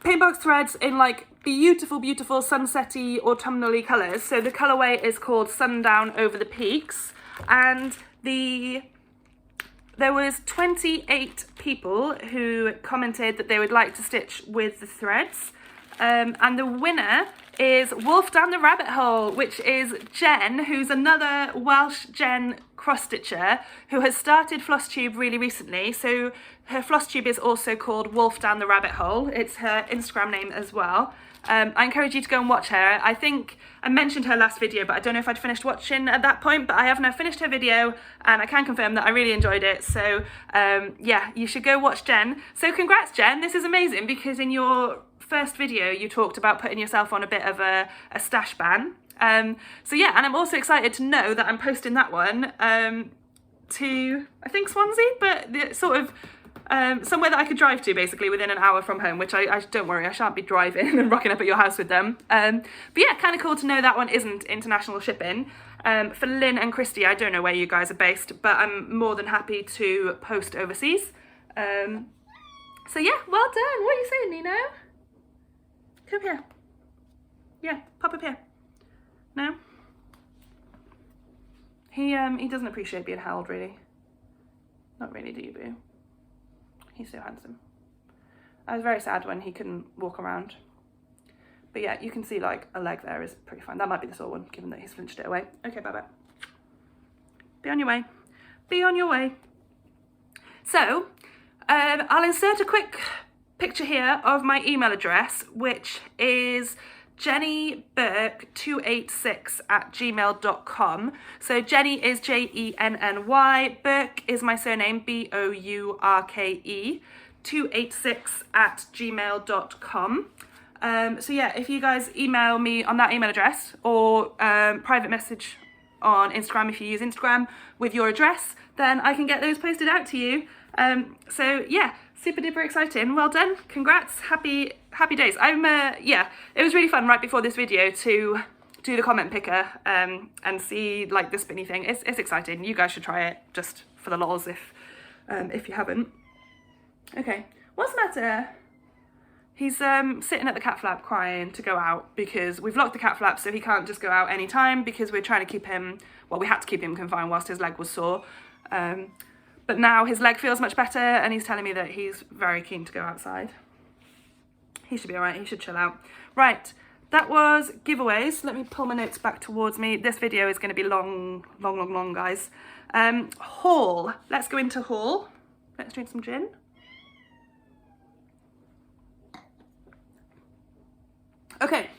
Paintbox threads in like beautiful sunsetty autumnally colours. So the colourway is called Sundown Over the Peaks, and there was 28 people who commented that they would like to stitch with the threads, and the winner is Wolf Down the Rabbit Hole, which is Jen, who's another Welsh Jen cross-stitcher who has started Flosstube really recently. So her Flosstube is also called Wolf Down the Rabbit Hole. It's her Instagram name as well. I encourage you to go and watch her. I think I mentioned her last video, but I don't know if I'd finished watching at that point, but I have now finished her video and I can confirm that I really enjoyed it. So yeah, you should go watch Jen. So congrats, Jen. This is amazing because in your first video you talked about putting yourself on a bit of a stash ban. So yeah, and I'm also excited to know that I'm posting that one to, I think, Swansea, but the sort of somewhere that I could drive to basically within an hour from home, which I don't worry, I shan't be driving and rocking up at your house with them. But yeah, kind of cool to know that one isn't international shipping. For Lynn and Christy, I don't know where you guys are based, but I'm more than happy to post overseas. So yeah, well done. What are you saying, Nino? Come here. Yeah, pop up here. No? He doesn't appreciate being held, really. Not really, do you, boo? He's so handsome. I was very sad when he couldn't walk around. But yeah, you can see like a leg there is pretty fine. That might be the sore one, given that he's flinched it away. Okay, bye-bye. Be on your way. Be on your way. So, I'll insert a quick picture here of my email address, which is jennyburke286@gmail.com. So Jenny is Jenny, Burke is my surname, Bourke, 286@gmail.com. So yeah, if you guys email me on that email address or private message on Instagram, if you use Instagram, with your address, then I can get those posted out to you. So yeah, super duper exciting. Well done. Congrats. Happy days. Yeah, it was really fun right before this video to do the comment picker and see like the spinny thing. It's exciting. You guys should try it just for the lols if you haven't. Okay, what's the matter? He's sitting at the cat flap crying to go out because we've locked the cat flap, so he can't just go out anytime because we're trying to keep him, well, we had to keep him confined whilst his leg was sore. But now his leg feels much better and he's telling me that he's very keen to go outside. He should be all right, he should chill out. Right, that was giveaways. Let me pull my notes back towards me. This video is going to be long, guys. Haul, let's go into haul. Let's drink some gin. Okay,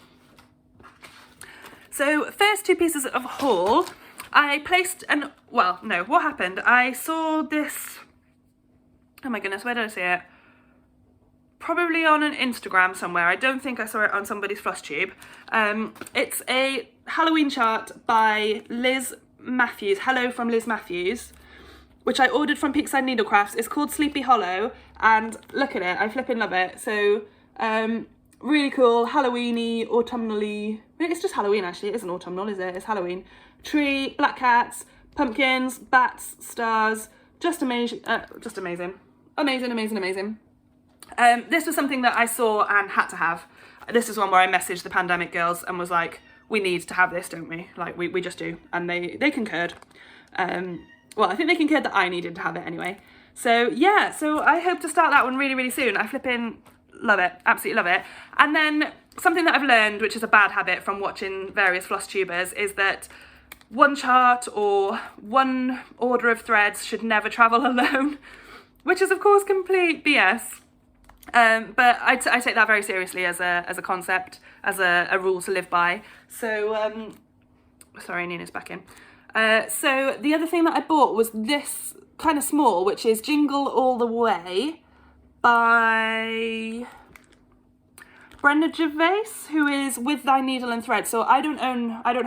so first two pieces of haul. I placed what happened? I saw this, oh my goodness, where did I see it? Probably on an Instagram somewhere. I don't think I saw it on somebody's Flosstube. It's a Halloween chart by Liz Matthews, Hello from Liz Matthews, which I ordered from Peakside Needlecrafts. It's called Sleepy Hollow, and look at it, I flipping love it. So, really cool, Halloween-y, autumnally. It's just Halloween actually, it isn't autumnal, is it? It's Halloween. Tree, black cats, pumpkins, bats, stars, just amazing. Amazing. This was something that I saw and had to have. This is one where I messaged the Pandemic girls and was like, we need to have this, don't we? Like, we just do. And they concurred. Well, I think they concurred that I needed to have it anyway. So yeah, so I hope to start that one really soon. I flipping love it, absolutely love it. And then something that I've learned, which is a bad habit from watching various Flosstubers, is that one chart or one order of threads should never travel alone, which is of course complete BS. But I take that very seriously as a concept, as a rule to live by. So, sorry, Nina's back in. So the other thing that I bought was this kind of small, which is Jingle All the Way by Brenda Gervais, who is With Thy Needle and Thread. So I don't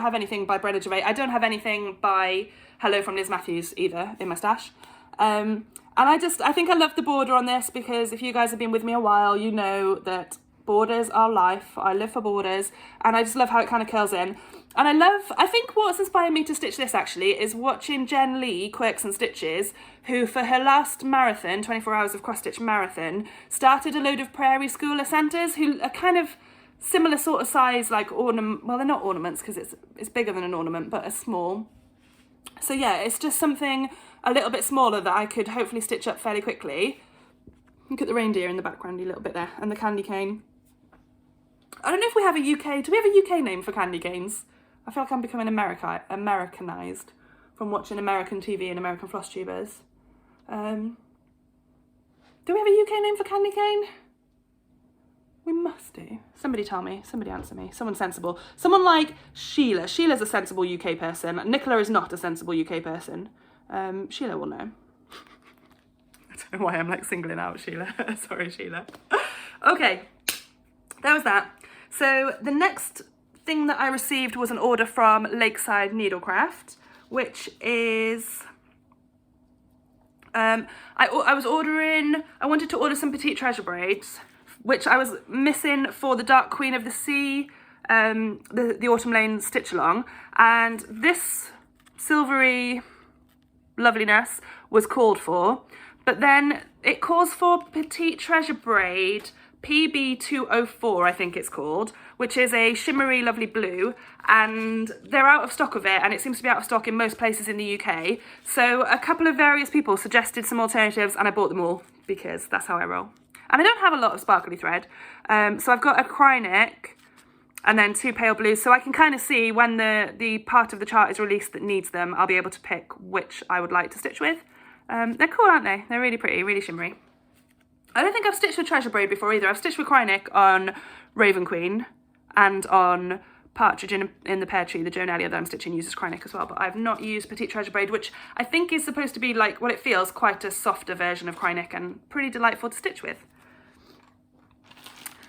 have anything by Brenda Gervais. I don't have anything by Hello from Liz Matthews either in my stash. And I think I love the border on this because if you guys have been with me a while, you know that borders are life. I live for borders, and I just love how it kind of curls in. And I think what's inspired me to stitch this actually is watching Jen Lee, Quirks and Stitches, who for her last marathon, 24 hours of cross stitch marathon, started a load of prairie schooler centres who are kind of similar sort of size, like ornament. Well, they're not ornaments because it's bigger than an ornament, but are small. So yeah, it's just something a little bit smaller that I could hopefully stitch up fairly quickly. Look at the reindeer in the background a little bit there, and the candy cane. I don't know if we have a UK, do we have a UK name for candy canes? I feel like I'm becoming Americanized from watching American TV and American Flosstubers. Do we have a UK name for candy cane? We must do. Somebody tell me, somebody answer me, someone sensible. Someone like Sheila. Sheila's a sensible UK person. Nicola is not a sensible UK person. Sheila will know. I don't know why I'm like singling out Sheila. Sorry, Sheila. Okay, that was that. So the next thing that I received was an order from Lakeside Needlecraft, which is, I wanted to order some petite treasure braids, which I was missing for the Dark Queen of the Sea, the Autumn Lane stitch along, and this silvery loveliness was called for, but then it calls for petite treasure braid PB204, I think it's called, which is a shimmery lovely blue, and they're out of stock of it, and it seems to be out of stock in most places in the UK. So a couple of various people suggested some alternatives, and I bought them all because that's how I roll. And I don't have a lot of sparkly thread, so I've got a cry neck and then 2 pale blues, so I can kind of see when the part of the chart is released that needs them, I'll be able to pick which I would like to stitch with. They're cool, aren't they? They're really pretty, really shimmery. I don't think I've stitched with treasure braid before either. I've stitched with cry neck on Raven Queen and on Partridge in the Pear Tree. The Jonelia that I'm stitching uses cry neck as well, but I've not used petite treasure braid, which I think is supposed to be like what it feels, quite a softer version of cry neck and pretty delightful to stitch with.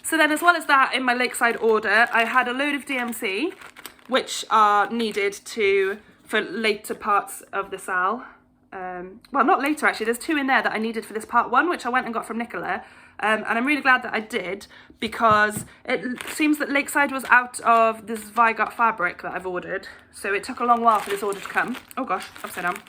So then, as well as that, in my Lakeside order, I had a load of DMC, which are needed for later parts of the sal. Well, not later actually, there's 2 in there that I needed for this part 1, which I went and got from Nicola, and I'm really glad that I did, because it seems that Lakeside was out of this Zygarde fabric that I've ordered, so it took a long while for this order to come. Oh gosh, upside down.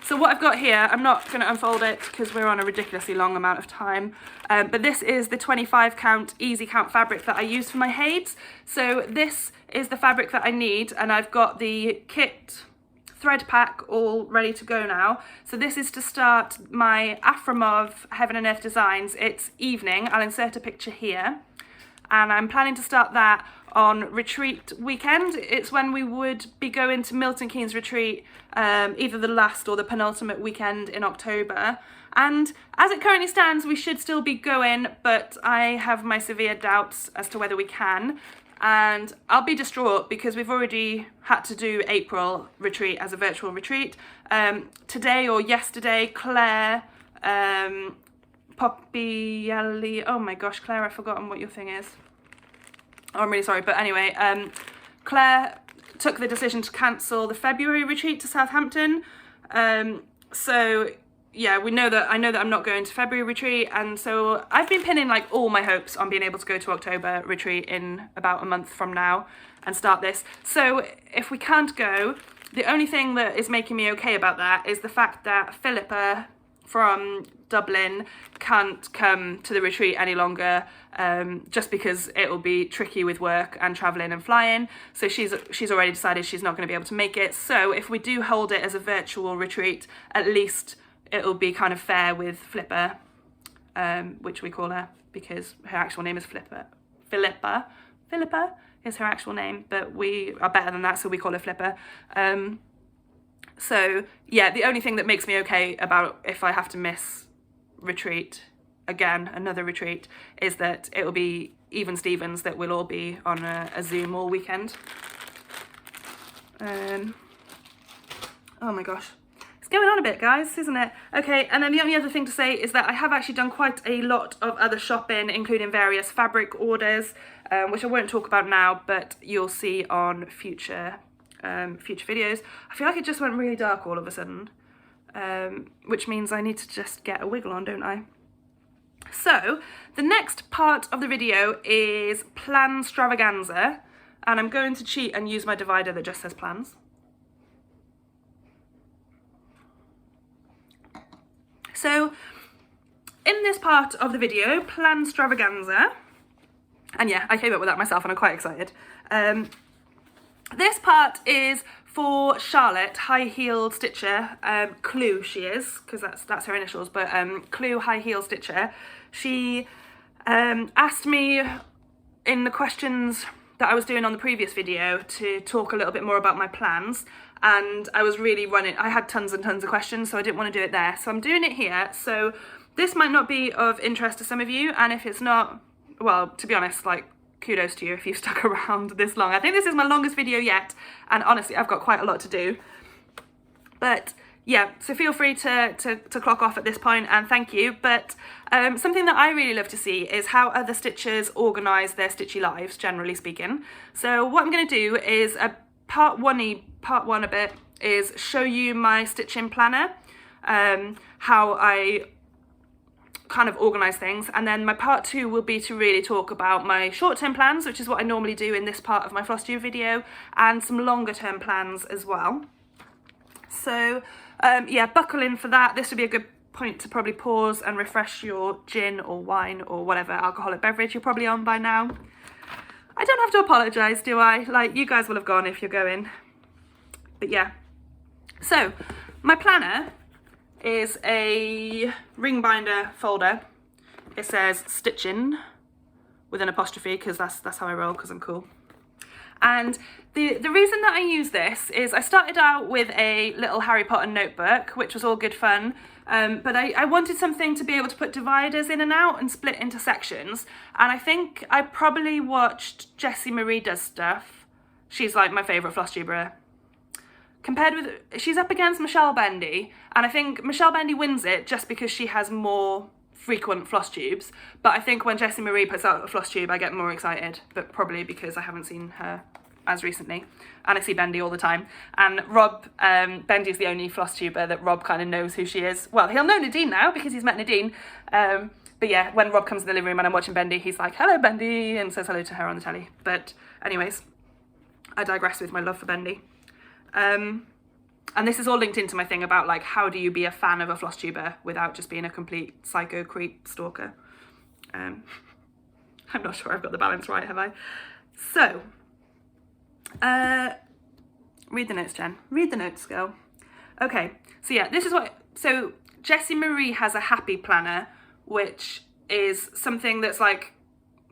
So what I've got here, I'm not going to unfold it because we're on a ridiculously long amount of time, but this is the 25 count easy count fabric that I use for my heids. So this is the fabric that I need, and I've got the kit thread pack all ready to go now. So this is to start my Aframov Heaven and Earth Designs. It's evening, I'll insert a picture here, and I'm planning to start that on retreat weekend. It's when we would be going to Milton Keynes retreat, either the last or the penultimate weekend in October. And as it currently stands, we should still be going, but I have my severe doubts as to whether we can. And I'll be distraught because we've already had to do April retreat as a virtual retreat. Today or yesterday, Claire, Poppy, oh my gosh, Claire, I've forgotten what your thing is. Oh, I'm really sorry, but anyway, Claire took the decision to cancel the February retreat to Southampton. So yeah, I know that I'm not going to February retreat, and so I've been pinning like all my hopes on being able to go to October retreat in about a month from now and start this. So if we can't go, the only thing that is making me okay about that is the fact that Philippa from Dublin can't come to the retreat any longer, just because it will be tricky with work and travelling and flying. So she's already decided she's not going to be able to make it. So if we do hold it as a virtual retreat, at least it'll be kind of fair with Flipper, which we call her because her actual name is Flipper. Philippa is her actual name, but we are better than that, so we call her Flipper. So yeah, the only thing that makes me okay about if I have to miss retreat again, another retreat, is that it will be even Stevens, that we'll all be on a Zoom all weekend. Oh my gosh. It's going on a bit, guys, isn't it? Okay, and then the only other thing to say is that I have actually done quite a lot of other shopping, including various fabric orders, which I won't talk about now, but you'll see on future videos. I feel like it just went really dark all of a sudden, which means I need to just get a wiggle on, don't I? So the next part of the video is PLANSTRAVAGANZA, and I'm going to cheat and use my divider that just says plans. So in this part of the video, PLANSTRAVAGANZA, and yeah, I came up with that myself and I'm quite excited. This part is for Charlotte, High Heel Stitcher, Clue she is, because that's her initials, but Clue High Heel Stitcher. She asked me in the questions that I was doing on the previous video to talk a little bit more about my plans, and I was really I had tons and tons of questions, so I didn't want to do it there. So I'm doing it here. So this might not be of interest to some of you, and if it's not, well, to be honest, like, kudos to you if you've stuck around this long. I think this is my longest video yet, and honestly, I've got quite a lot to do. But yeah, so feel free to clock off at this point, and thank you. But something that I really love to see is how other stitchers organise their stitchy lives, generally speaking. So what I'm going to do is part one a bit is show you my stitching planner, how I kind of organise things, and then my part two will be to really talk about my short-term plans, which is what I normally do in this part of my Flosstube video, and some longer-term plans as well. So yeah, buckle in for that. This would be a good point to probably pause and refresh your gin or wine or whatever alcoholic beverage you're probably on by now. I don't have to apologise, do I? Like, you guys will have gone if you're going. But yeah. So, my planner is a ring binder folder. It says stitching with an apostrophe, because that's how I roll, because I'm cool. And the reason that I use this is I started out with a little Harry Potter notebook, which was all good fun, but I wanted something to be able to put dividers in and out and split into sections. And I think I probably watched Jessie Marie does stuff. She's like my favourite Flosstuber. She's up against Michelle Bendy, and I think Michelle Bendy wins it just because she has more frequent floss tubes, but I think when Jessie Marie puts out a floss tube I get more excited, but probably because I haven't seen her as recently, and I see Bendy all the time. And Rob, Bendy's the only floss tuber that Rob kind of knows who she is. Well, he'll know Nadine now because he's met Nadine, but yeah, when Rob comes in the living room and I'm watching Bendy, he's like, "Hello Bendy," and says hello to her on the telly. But anyways, I digress with my love for Bendy. And this is all linked into my thing about, like, how do you be a fan of a floss tuber without just being a complete psycho creep stalker. I'm not sure I've got the balance right, have I? So, read the notes, Jen. Read the notes, girl. Okay, so yeah, this is so Jessie Marie has a happy planner, which is something that's like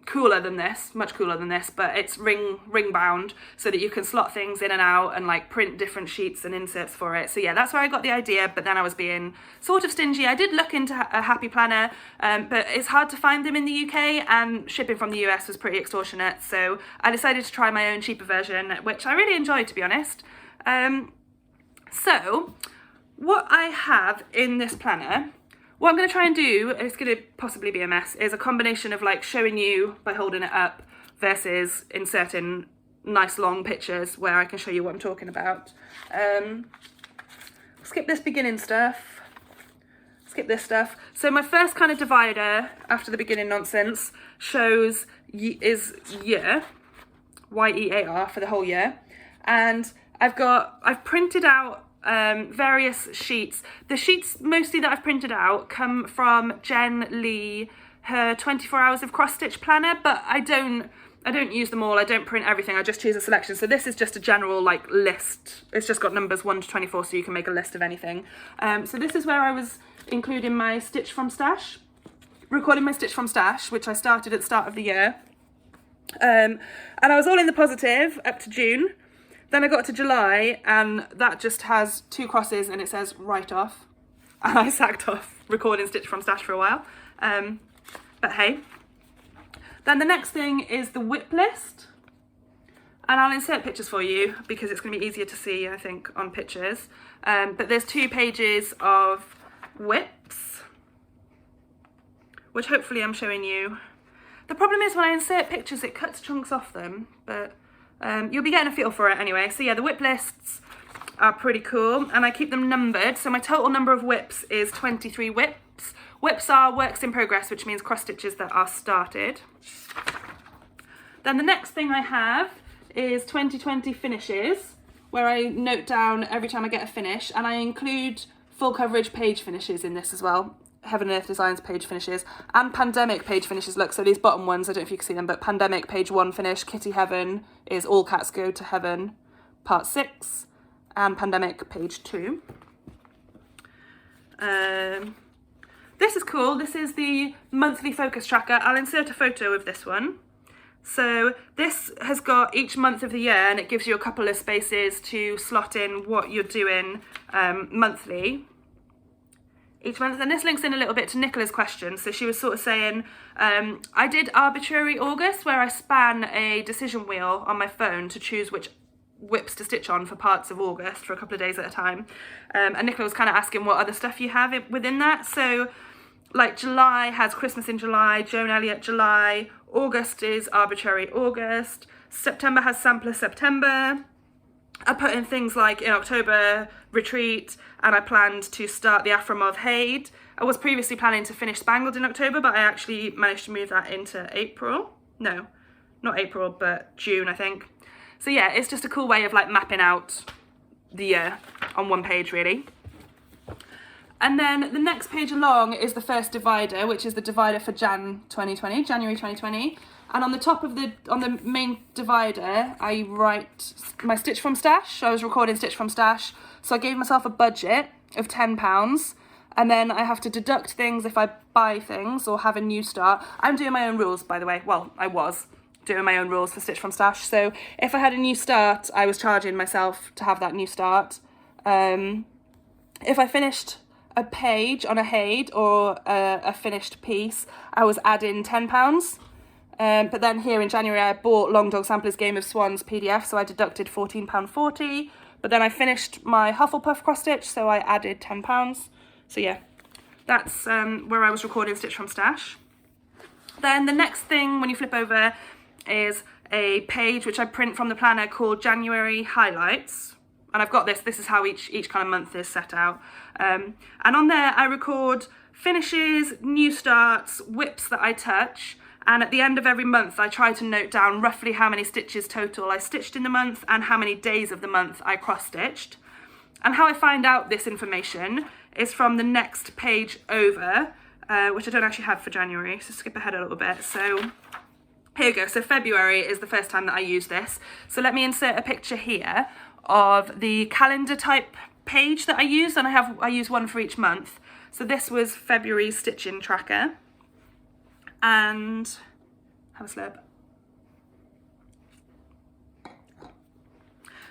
cooler than this, much cooler than this, but it's ring bound so that you can slot things in and out and like print different sheets and inserts for it. So yeah, that's where I got the idea, but then I was being sort of stingy. I did look into a happy planner, but it's hard to find them in the UK, and shipping from the US was pretty extortionate, so I decided to try my own cheaper version, which I really enjoyed, to be honest. So what I have in this planner, what I'm going to try and do, it's going to possibly be a mess, is a combination of like showing you by holding it up versus inserting nice long pictures where I can show you what I'm talking about. Skip this beginning stuff. Skip this stuff. So my first kind of divider after the beginning nonsense is year, Y-E-A-R, for the whole year. And I've printed out various sheets. The sheets mostly that I've printed out come from Jen Lee, her 24 hours of cross stitch planner, but I don't use them all. I don't print everything. I just choose a selection. So this is just a general like list. It's just got numbers 1 to 24, so you can make a list of anything. So this is where I was including my stitch from stash, recording my stitch from stash, which I started at the start of the year. And I was all in the positive up to June. Then I got to July, and that just has 2 crosses and it says write off. And I sacked off recording stitch from stash for a while. But hey. Then the next thing is the whip list. And I'll insert pictures for you because it's going to be easier to see, I think, on pictures. But there's 2 pages of whips, which hopefully I'm showing you. The problem is when I insert pictures, it cuts chunks off them, but you'll be getting a feel for it anyway. So yeah, the whip lists are pretty cool, and I keep them numbered. So my total number of whips is 23 whips. Whips are works in progress, which means cross stitches that are started. Then the next thing I have is 2020 finishes, where I note down every time I get a finish, and I include full coverage page finishes in this as well. Heaven and Earth Designs page finishes and pandemic page finishes. Look, so these bottom ones, I don't know if you can see them, but pandemic page 1 finish, Kitty Heaven is All Cats Go to Heaven part 6, and pandemic page 2. This is cool. This is the monthly focus tracker. I'll insert a photo of this one. So this has got each month of the year, and it gives you a couple of spaces to slot in what you're doing monthly each month. And this links in a little bit to Nicola's question. So she was sort of saying, I did arbitrary August, where I span a decision wheel on my phone to choose which whips to stitch on for parts of August for a couple of days at a time. And Nicola was kind of asking what other stuff you have within that. So like July has Christmas in July, Joan Elliott July, August is arbitrary August, September has sampler September. I put in things like in October, retreat, and I planned to start the Afromov Haid. I was previously planning to finish Spangled in October, but I actually managed to move that into April. No, not April, but June, I think. So yeah, it's just a cool way of like mapping out the year on one page, really. And then the next page along is the first divider, which is the divider for January 2020. And on the top of on the main divider, I write my Stitch From Stash. I was recording Stitch From Stash. So I gave myself a budget of £10. And then I have to deduct things if I buy things or have a new start. I'm doing my own rules, by the way. Well, I was doing my own rules for Stitch From Stash. So if I had a new start, I was charging myself to have that new start. If I finished a page on a Haid or a finished piece, I was adding £10. But then here in January, I bought Long Dog Sampler's Game of Swans PDF, so I deducted £14.40. But then I finished my Hufflepuff cross stitch, so I added £10. So yeah, that's where I was recording Stitch From Stash. Then the next thing, when you flip over, is a page which I print from the planner called January Highlights. And I've got this is how each kind of month is set out. And on there, I record finishes, new starts, whips that I touch. And at the end of every month, I try to note down roughly how many stitches total I stitched in the month and how many days of the month I cross-stitched. And how I find out this information is from the next page over, which I don't actually have for January, so skip ahead a little bit. So here we go. So February is the first time that I use this. So let me insert a picture here of the calendar type page that I used, and I use one for each month. So this was February stitching tracker. And have a slip.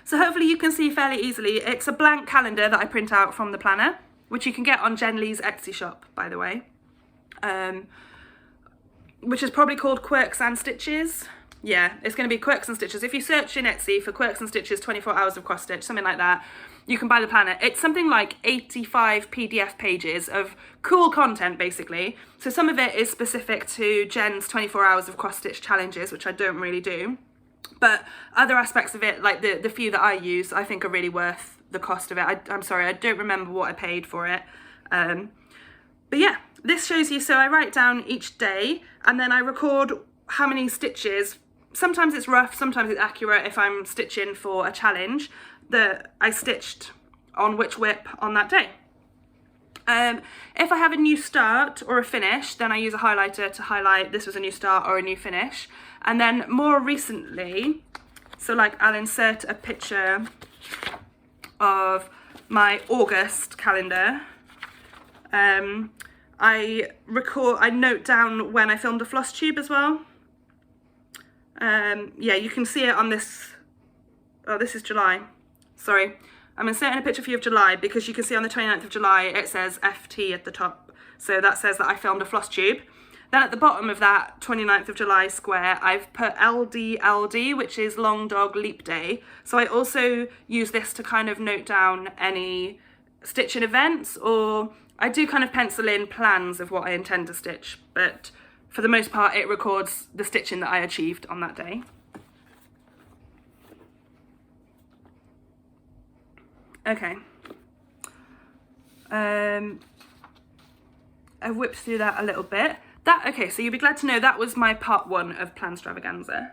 So hopefully you can see fairly easily. It's a blank calendar that I print out from the planner, which you can get on Jen Lee's Etsy shop, by the way, which is probably called Quirks and Stitches. Yeah, it's going to be Quirks and Stitches. If you search in Etsy for Quirks and Stitches 24 hours of cross stitch, something like that, you can buy the planner. It's something like 85 PDF pages of cool content, basically. So some of it is specific to Jen's 24 hours of cross stitch challenges, which I don't really do. But other aspects of it, like the few that I use, I think are really worth the cost of it. I'm sorry, I don't remember what I paid for it. But yeah, this shows you, so I write down each day and then I record how many stitches. Sometimes it's rough, sometimes it's accurate if I'm stitching for a challenge that I stitched on which whip on that day. If I have a new start or a finish, then I use a highlighter to highlight this was a new start or a new finish. And then more recently, so like I'll insert a picture of my August calendar. I note down when I filmed a Flosstube as well. Yeah, you can see it on this. Oh, this is July. Sorry, I'm inserting a picture for you of July because you can see on the 29th of July it says FT at the top. So that says that I filmed a Flosstube. Then at the bottom of that 29th of July square, I've put LDLD, which is Long Dog Leap Day. So I also use this to kind of note down any stitching events, or I do kind of pencil in plans of what I intend to stitch, but for the most part, it records the stitching that I achieved on that day. Okay. I've whipped through that a little bit. Okay, so you'll be glad to know that was my part 1 of PLANSTRAVAGANZA.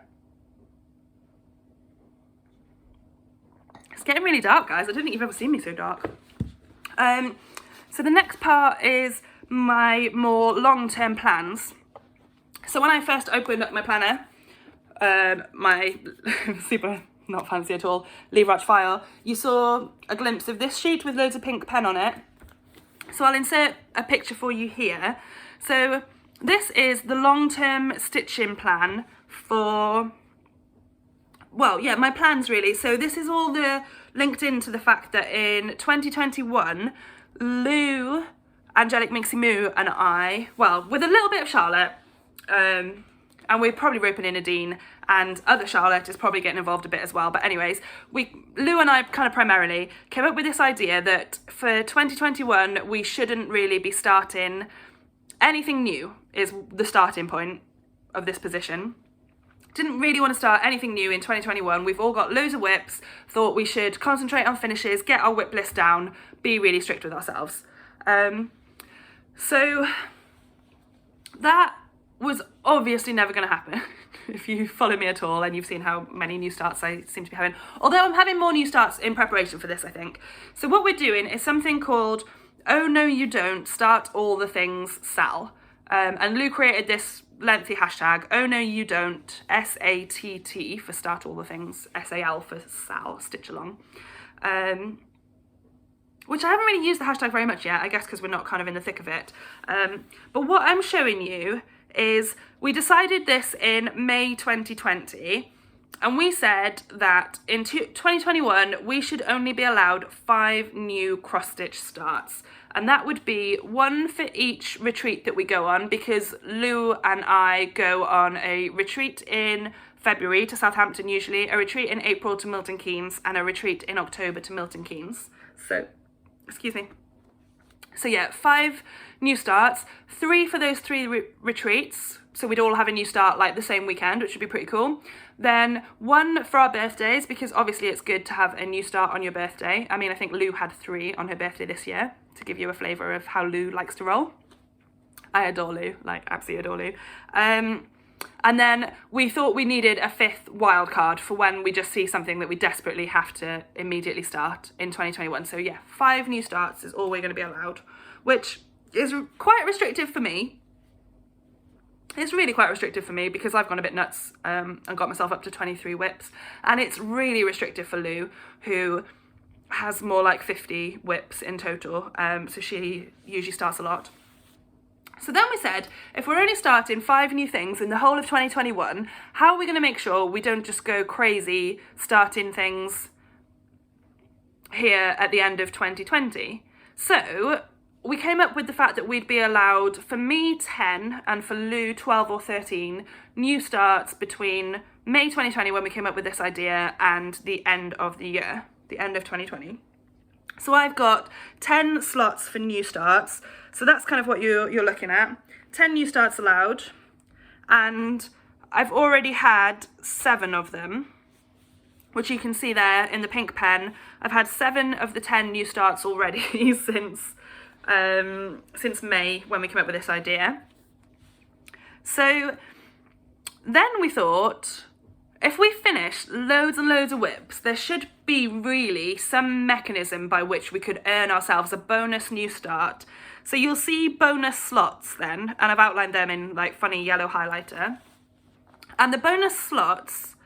It's getting really dark, guys. I don't think you've ever seen me so dark. So the next part is my more long-term plans. So when I first opened up my planner, my super not fancy at all lever arch file, you saw a glimpse of this sheet with loads of pink pen on it. So I'll insert a picture for you here. So this is the long-term stitching plan for, well, yeah, my plans really. So this is all linked into the fact that in 2021, Lou, Angelic Minxie Moo and I, well, with a little bit of Charlotte, and we're probably roping in Nadine, and other Charlotte is probably getting involved a bit as well. But anyways, Lou and I kind of primarily came up with this idea that for 2021, we shouldn't really be starting anything new, is the starting point of this position. Didn't really want to start anything new in 2021. We've all got loads of whips, thought we should concentrate on finishes, get our whip list down, be really strict with ourselves. So that was obviously never going to happen if you follow me at all and you've seen how many new starts I seem to be having. Although I'm having more new starts in preparation for this, I think. So what we're doing is something called Oh No You Don't, Start All the Things Sal. And Lou created this lengthy hashtag, Oh No You Don't, SATT for Start All the Things, SAL for Sal, stitch along. Which I haven't really used the hashtag very much yet, I guess because we're not kind of in the thick of it. But what I'm showing you is we decided this in May 2020, and we said that in 2021 we should only be allowed 5 new cross-stitch starts, and that would be 1 for each retreat that we go on, because Lou and I go on a retreat in February to Southampton usually, a retreat in April to Milton Keynes, and a retreat in October to Milton Keynes. So, excuse me. So yeah, 5 new starts, 3 for those 3 retreats, so we'd all have a new start like the same weekend, which would be pretty cool. Then 1 for our birthdays, because obviously it's good to have a new start on your birthday. I mean, I think Lou had 3 on her birthday this year, to give you a flavour of how Lou likes to roll. I adore Lou, like absolutely adore Lou. And then we thought we needed a 5th wild card for when we just see something that we desperately have to immediately start in 2021. So yeah, 5 new starts is all we're going to be allowed, which is quite restrictive for me. It's really quite restrictive for me because I've gone a bit nuts and got myself up to 23 whips. And it's really restrictive for Lou, who has more like 50 whips in total. So she usually starts a lot. So then we said, if we're only starting 5 new things in the whole of 2021, how are we going to make sure we don't just go crazy starting things here at the end of 2020? So we came up with the fact that we'd be allowed, for me, 10, and for Lou, 12 or 13 new starts between May 2020, when we came up with this idea, and the end of the year, the end of 2020. So I've got 10 slots for new starts. So that's kind of what you're looking at. 10 new starts allowed. And I've already had 7 of them, which you can see there in the pink pen. I've had 7 of the 10 new starts already since May, when we came up with this idea. So then we thought, if we finish loads and loads of whips, there should be really some mechanism by which we could earn ourselves a bonus new start. So you'll see bonus slots then, and I've outlined them in like funny yellow highlighter. And the bonus slots,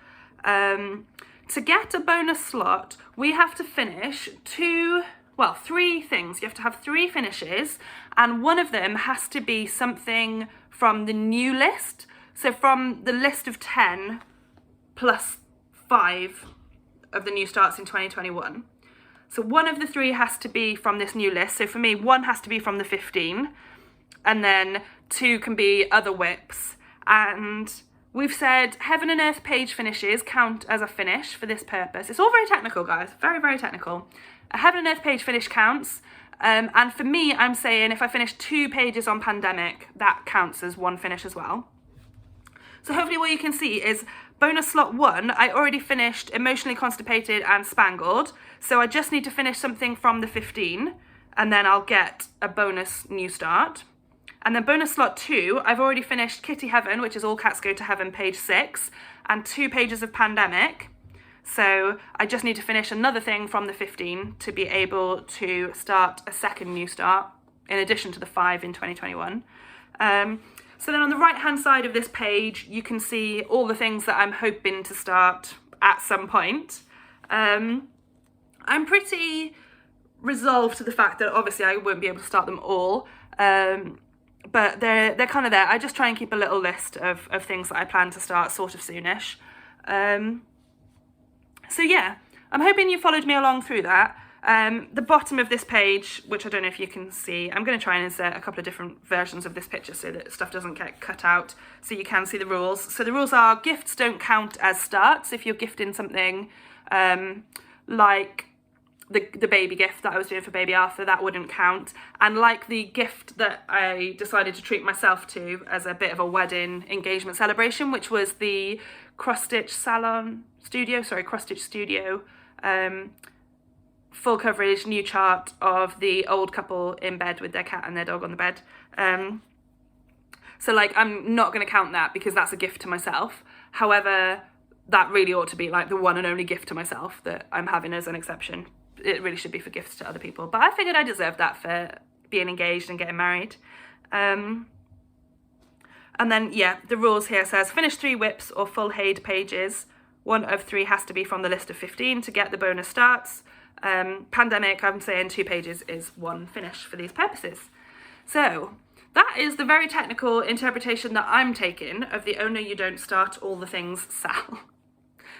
to get a bonus slot, we have to finish 3 things. You have to have 3 finishes, and one of them has to be something from the new list. So from the list of 10 plus 5 of the new starts in 2021. So one of the 3 has to be from this new list. So for me, 1 has to be from the 15, and then 2 can be other whips. And we've said Heaven and Earth page finishes count as a finish for this purpose. It's all very technical, guys, very, very technical. A Heaven and Earth page finish counts. And for me, I'm saying if I finish 2 pages on Pandemic, that counts as 1 finish as well. So hopefully what you can see is bonus slot 1, I already finished Emotionally Constipated and Spangled. So I just need to finish something from the 15, and then I'll get a bonus new start. And then bonus slot 2, I've already finished Kitty Heaven, which is All Cats Go to Heaven, page 6, and 2 pages of Pandemic. So I just need to finish another thing from the 15 to be able to start a second new start, in addition to the 5 in 2021. So then on the right-hand side of this page, you can see all the things that I'm hoping to start at some point. I'm pretty resolved to the fact that obviously I won't be able to start them all, but they're kind of there. I just try and keep a little list of things that I plan to start sort of soonish. So yeah, I'm hoping you followed me along through that. The bottom of this page, which I don't know if you can see, I'm going to try and insert a couple of different versions of this picture so that stuff doesn't get cut out, so you can see the rules. So the rules are: gifts don't count as starts. If you're gifting something like the baby gift that I was doing for baby Arthur, that wouldn't count. And like the gift that I decided to treat myself to as a bit of a wedding engagement celebration, which was the cross-stitch studio, full coverage, new chart of the old couple in bed with their cat and their dog on the bed. So like, I'm not going to count that because that's a gift to myself. However, that really ought to be like the one and only gift to myself that I'm having as an exception. It really should be for gifts to other people. But I figured I deserved that for being engaged and getting married. And then, yeah, the rules here says finish 3 whips or full Haid pages. 1 of 3 has to be from the list of 15 to get the bonus starts. Pandemic, I'm saying 2 pages is 1 finish for these purposes. So that is the very technical interpretation that I'm taking of the "Oh no, you don't start all the things, Sal,"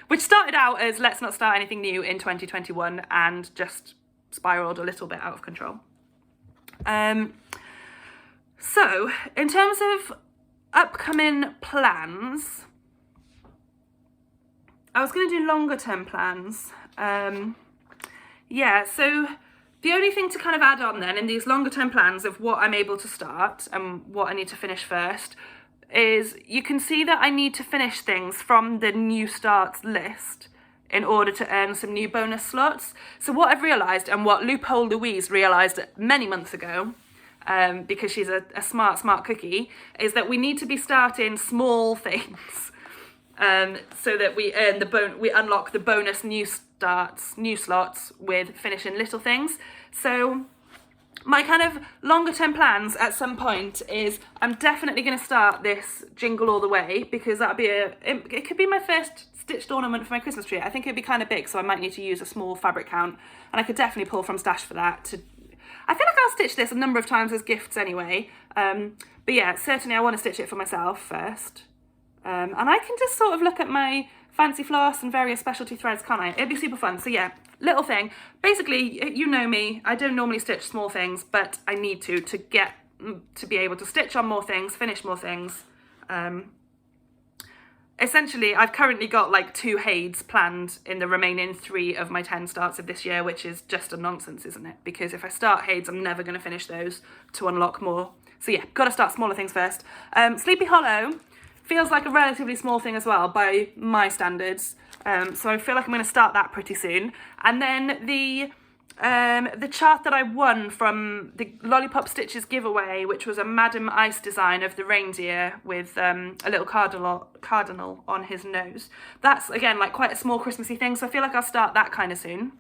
which started out as let's not start anything new in 2021 and just spiraled a little bit out of control. So in terms of upcoming plans, I was going to do longer term plans. Yeah, so the only thing to kind of add on then in these longer term plans of what I'm able to start and what I need to finish first is you can see that I need to finish things from the new starts list in order to earn some new bonus slots. So what I've realised, and what Loophole Louise realised many months ago, because she's a smart cookie, is that we need to be starting small things so that we earn we unlock the bonus new slots with finishing little things. So my kind of longer term plans at some point is I'm definitely going to start this Jingle All the Way, because that'll be it could be my first stitched ornament for my Christmas tree. I think it'd be kind of big, so I might need to use a small fabric count, and I could definitely pull from stash for that. I feel like I'll stitch this a number of times as gifts anyway, but yeah, certainly I want to stitch it for myself first. And I can just sort of look at my fancy floss and various specialty threads, can't I? It'd be super fun. So yeah, little thing. Basically, you know me, I don't normally stitch small things, but I need to get to be able to stitch on more things, finish more things. Essentially, I've currently got like 2 Haids planned in the remaining 3 of my 10 starts of this year, which is just a nonsense, isn't it? Because if I start Haids, I'm never going to finish those to unlock more. So yeah, got to start smaller things first. Sleepy Hollow feels like a relatively small thing as well by my standards. So I feel like I'm going to start that pretty soon. And then the chart that I won from the Lollipop Stitches giveaway, which was a Madam Ice design of the reindeer with a little cardinal on his nose. That's, again, like quite a small Christmassy thing, so I feel like I'll start that kind of soon.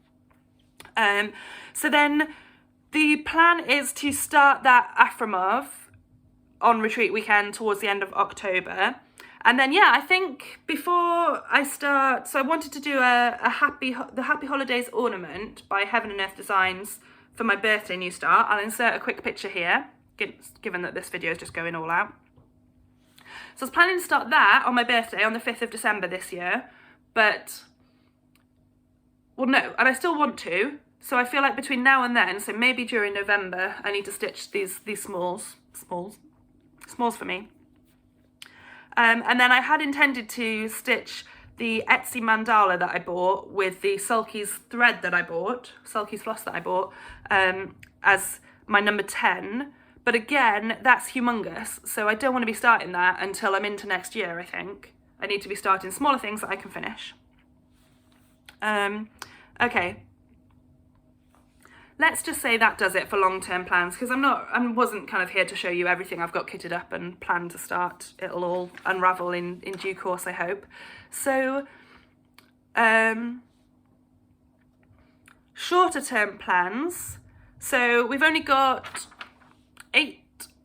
So then the plan is to start that Aframov on retreat weekend towards the end of October. And then, yeah, I think before I start, so I wanted to do the Happy Holidays ornament by Heaven and Earth Designs for my birthday new start. I'll insert a quick picture here, given that this video is just going all out. So I was planning to start that on my birthday on the 5th of December this year, but, well, no, and I still want to. So I feel like between now and then, so maybe during November, I need to stitch these smalls for me. And then I had intended to stitch the Etsy mandala that I bought with the Sulky's thread that I bought, Sulky's floss that I bought, as my number 10. But again, that's humongous, so I don't want to be starting that until I'm into next year, I think. I need to be starting smaller things that I can finish. Okay. Let's just say that does it for long-term plans, because I wasn't kind of here to show you everything I've got kitted up and planned to start. It'll all unravel in due course, I hope. So, shorter-term plans. So we've only got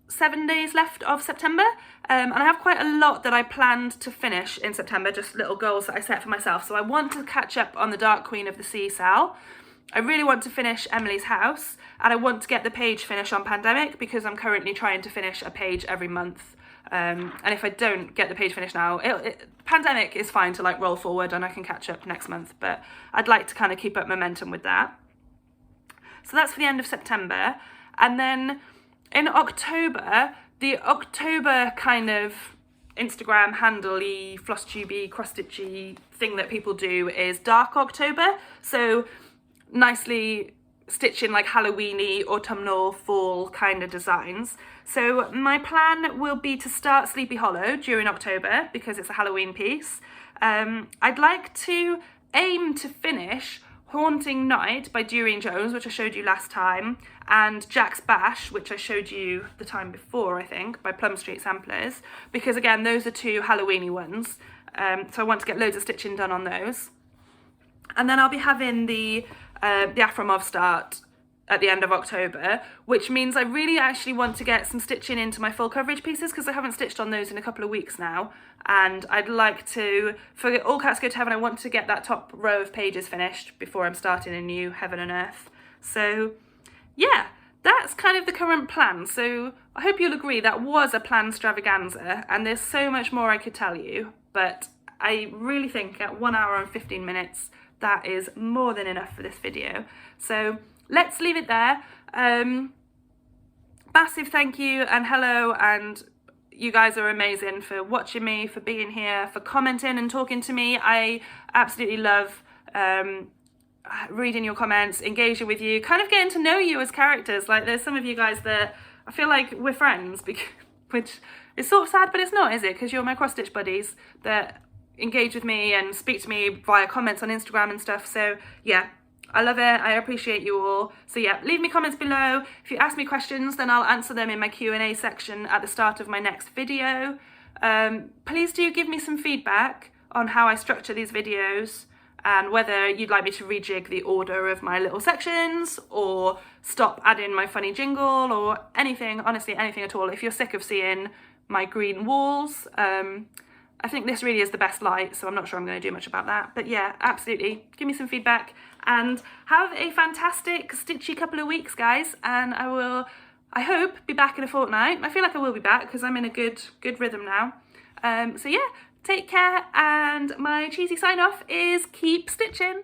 7 days left of September, and I have quite a lot that I planned to finish in September, just little goals that I set for myself. So I want to catch up on the Dark Queen of the Sea, Sal. I really want to finish Emily's house, and I want to get the page finished on Pandemic because I'm currently trying to finish a page every month. And if I don't get the page finished now, Pandemic is fine to like roll forward and I can catch up next month, but I'd like to kind of keep up momentum with that. So that's for the end of September. And then in October, the October kind of Instagram handle-y, Flosstube-y, cross-stitchy thing that people do is Dark October. So nicely stitch in like Halloween-y, autumnal, fall kind of designs. So my plan will be to start Sleepy Hollow during October because it's a Halloween piece. I'd like to aim to finish Haunting Night by Doreen Jones, which I showed you last time, and Jack's Bash, which I showed you the time before, I think, by Plum Street Samplers, because again, those are two Halloween-y ones. So I want to get loads of stitching done on those. And then I'll be having the Afromov start at the end of October, which means I really actually want to get some stitching into my full coverage pieces because I haven't stitched on those in a couple of weeks now, and I'd like to, for All Cats Go to Heaven, I want to get that top row of pages finished before I'm starting a new Heaven and Earth. So yeah, that's kind of the current plan. So I hope you'll agree that was a PLANSTRAVAGANZA, and there's so much more I could tell you, but I really think at 1 hour and 15 minutes that is more than enough for this video. So let's leave it there. Massive thank you and hello, and you guys are amazing for watching me, for being here, for commenting and talking to me. I absolutely love reading your comments, engaging with you, kind of getting to know you as characters. Like there's some of you guys that I feel like we're friends, which is sort of sad, but it's not, is it? Because you're my cross-stitch buddies that engage with me and speak to me via comments on Instagram and stuff. So yeah, I love it. I appreciate you all. So yeah, leave me comments below. If you ask me questions, then I'll answer them in my Q&A section at the start of my next video. Please do give me some feedback on how I structure these videos and whether you'd like me to rejig the order of my little sections or stop adding my funny jingle or anything, honestly, anything at all. If you're sick of seeing my green walls, I think this really is the best light, so I'm not sure I'm going to do much about that. But yeah, absolutely, give me some feedback and have a fantastic stitchy couple of weeks, guys. And I will, I hope, be back in a fortnight. I feel like I will be back because I'm in a good rhythm now. So yeah, take care, and my cheesy sign off is keep stitching.